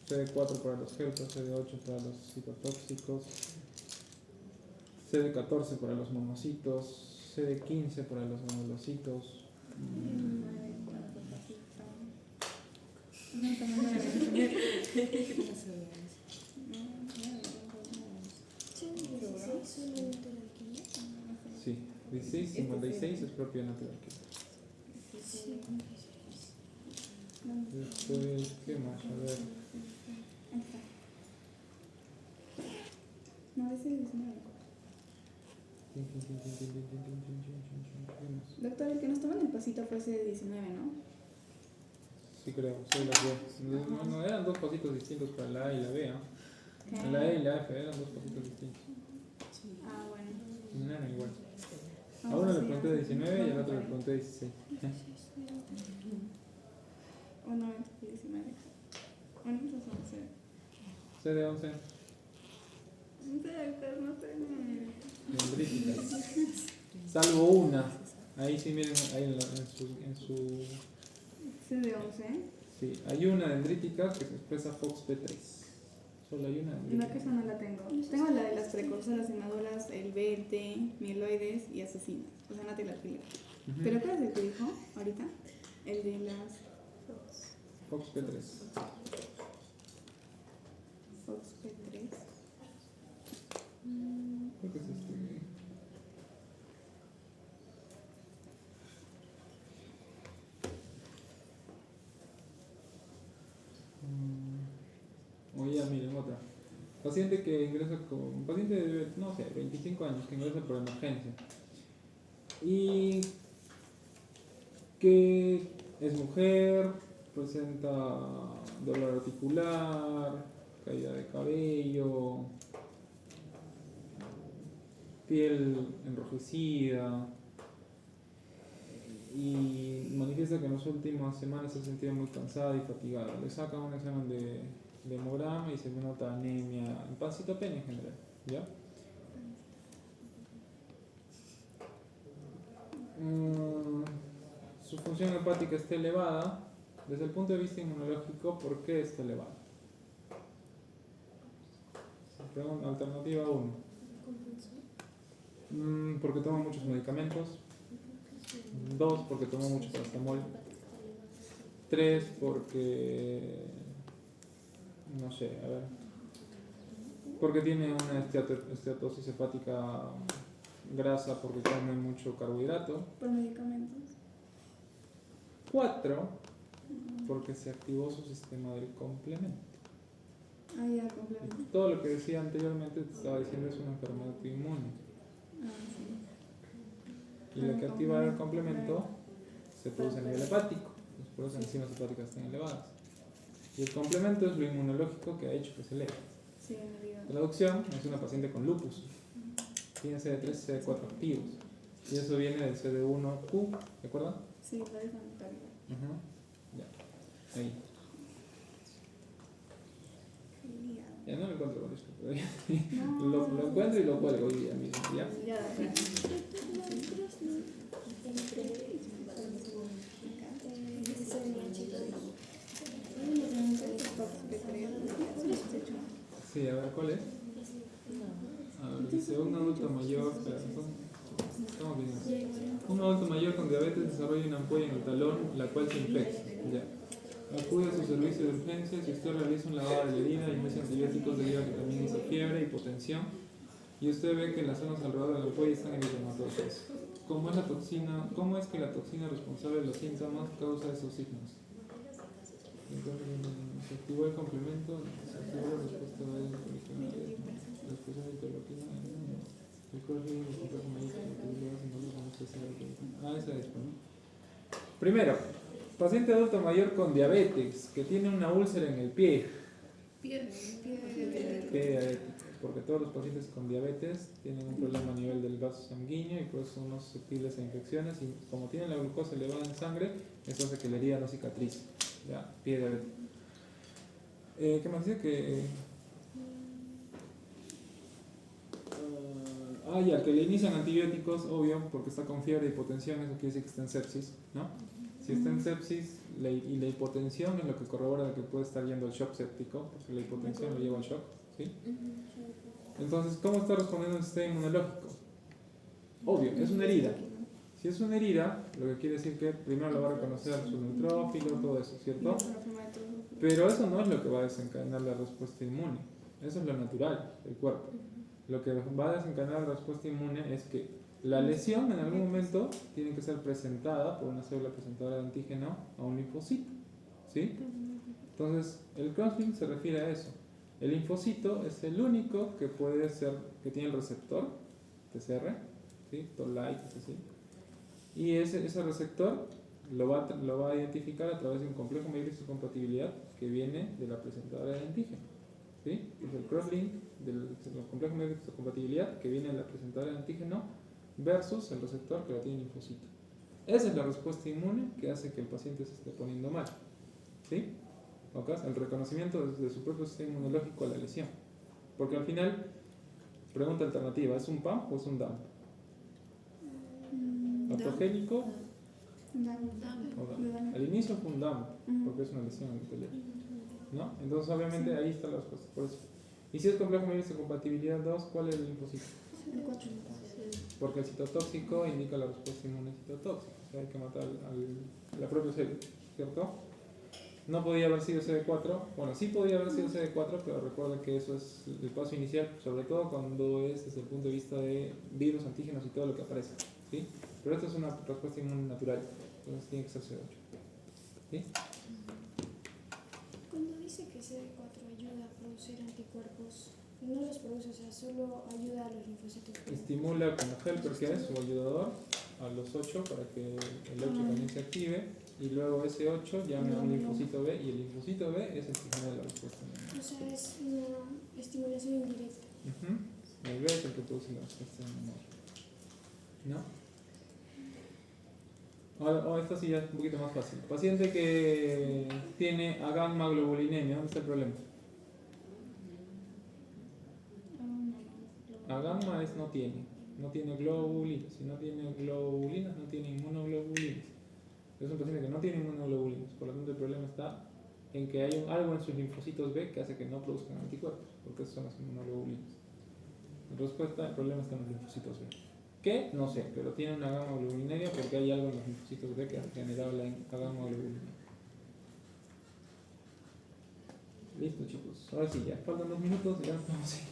CD4 para los helpers, CD8 para los citotóxicos, CD14 para los monocitos, CD15 para los monocitos. Sí, 16, 56 es propio natural killer. Después, ¿qué más? A ver. No, ese es nuevo. Doctor, el que nos toma en el pasito fue ese de 19, ¿no? Sí, creo, sí, las dos. No, eran dos pasitos distintos para la A y la B, ¿eh? La E y la F eran dos pasitos distintos. Ah, bueno. No eran igual. A uno le pregunté 19 y al otro le pregunté 16. Uno es 19. Bueno, entonces vamos a hacer. CD11, No sé. dendríticas. Salvo una. Ahí sí, miren, ahí en su. CD11. Sí, hay una dendrítica que se expresa FOXP3. Solo hay una No, dendrítica. que esa no la tengo. Tengo la de las precursoras inmaduras, el B, el T, mieloides y asesinas. O sea, natural killer. Ujú. ¿Pero cuál es el que dijo ahorita? El de las FOXP3. FOXP3. Creo que es este. Oye, ya miren otra. Paciente que ingresa con. Paciente de, no sé, 25 años que ingresa por emergencia. Y que es mujer, presenta dolor articular, caída de cabello, piel enrojecida y manifiesta que en las últimas semanas se ha sentido muy cansada y fatigada. Le saca un examen de hemograma y se nota anemia, pancitopenia en general, ¿ya? Su función hepática está elevada. Desde el punto de vista inmunológico, ¿por qué está elevada? Alternativa 1. Porque toma muchos medicamentos. 2, porque toma mucho paracetamol. 3, porque no sé, a ver. Porque tiene una esteatosis hepática grasa porque come mucho carbohidrato. Por medicamentos. 4, porque se activó su sistema del complemento. Ah, ya, complemento. Todo lo que decía anteriormente te estaba diciendo es una enfermedad autoinmune. Ah, sí. Y lo que activa el complemento se produce a nivel hepático. Por eso las enzimas hepáticas están elevadas. Y el complemento es lo inmunológico que ha hecho que se eleve. Sí, en el hígado. Traducción, es una paciente con lupus. Tiene CD3 y CD4 activos. Y eso viene del CD1Q, ¿de acuerdo? Sí, la desmamitaria. Ajá. Ya. Ahí. El hígado. Ya no lo encuentro con esto, pero ya. No, Lo encuentro y lo cuelgo hoy día mismo. Ya. Ya, Sí, a ver, ¿cuál es? A ver, dice un adulto mayor. Estamos bien. Un adulto mayor con diabetes desarrolla una ampolla en el talón, la cual se infecta. Ya. Acude a su servicio de urgencias y usted realiza un lavado de la herida y inicia antibióticos debido a que también hizo fiebre, hipotensión. Y usted ve que las zonas alrededor de la ampolla están eritematosis. ¿Cómo es que la toxina responsable de los síntomas causa esos signos? Entonces, se activó el complemento, se activó la respuesta de la expresión de interleuquina, el crossing, el complejo médico, esa es, ¿no? Primero, paciente adulto mayor con diabetes que tiene una úlcera en el pie. Pie diabético, porque todos los pacientes con diabetes tienen un problema a nivel del vaso sanguíneo y por eso son más susceptibles a infecciones y como tienen la glucosa elevada en sangre, eso hace que la herida no cicatrice. Ya, pie diabético. ¿Qué más dice? Que le inician antibióticos, obvio, porque está con fiebre, hipotensión, eso quiere decir que está en sepsis, ¿no? Si está en sepsis y la hipotensión es lo que corrobora de que puede estar yendo al shock séptico, porque la hipotensión lo lleva al shock, ¿sí? Entonces, ¿cómo está respondiendo el sistema inmunológico? Obvio, es una herida. Si es una herida, lo que quiere decir que primero lo va a reconocer su neutrófilo, todo eso, ¿cierto? Pero eso no es lo que va a desencadenar la respuesta inmune. Eso es lo natural del cuerpo. Lo que va a desencadenar la respuesta inmune es que la lesión en algún momento tiene que ser presentada por una célula presentadora de antígeno a un linfocito, ¿sí? Entonces, el crosslink se refiere a eso. El linfocito es el único que puede ser, que tiene el receptor TCR, ¿sí? Toll-like, así. Y ese receptor lo va a identificar a través de un complejo medio de histocompatibilidad que viene de la presentadora de antígeno, ¿sí? Es el crosslink del complejo medio de histocompatibilidad que viene de la presentadora de antígeno versus el receptor que lo tiene el linfocito. Esa es la respuesta inmune que hace que el paciente se esté poniendo mal, ¿sí? ¿Okay? El reconocimiento de su propio sistema inmunológico a la lesión. Porque al final, pregunta alternativa, ¿es un PAM o es un DAM? ¿Patogénico o DAM? Al inicio fue un DAM, porque es una lesión endotelial, ¿no? Entonces obviamente ahí está la respuesta, por eso. Y si es complejo medio de compatibilidad 2, ¿cuál es el linfocito? Porque el citotóxico indica la respuesta inmune citotóxica, o sea, hay que matar a la propia célula, ¿cierto? No podía haber sido CD4, bueno, sí podía haber sido CD4, pero recuerda que eso es el paso inicial, sobre todo cuando es desde el punto de vista de virus, antígenos y todo lo que aparece, ¿sí? Pero esto es una respuesta inmune natural, entonces tiene que ser CD8, ¿sí? Cuando dice que CD4 ayuda a producir anticuerpos, no los produce, o sea, solo ayuda a los linfocitos. Estimula como helper, que es su ayudador, a los 8 para que el 8 también se active y luego ese 8 llama a un linfocito B y el linfocito B es el que genera la respuesta inmune. O sea, es una estimulación indirecta. El B es el que produce la respuesta inmune, ¿no? Ahora, esta sí ya es un poquito más fácil. Paciente que tiene agamma globulinemia, ¿dónde está el problema? Agamma es no tiene globulinas. Si no tiene globulinas, no tiene inmunoglobulinas. Es un paciente que no tiene inmunoglobulinas, por lo tanto el problema está en que hay algo en sus linfocitos B que hace que no produzcan anticuerpos, porque esas son las inmunoglobulinas. En respuesta, el problema está en los linfocitos B. ¿Qué? No sé, pero tiene una gama globulinaria porque hay algo en los linfocitos B que ha generado la gama globulinaria. Listo, chicos. Ahora sí, ya faltan 2 minutos y ya nos vamos a ir.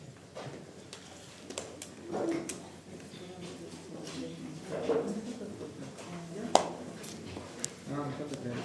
Me falta creer.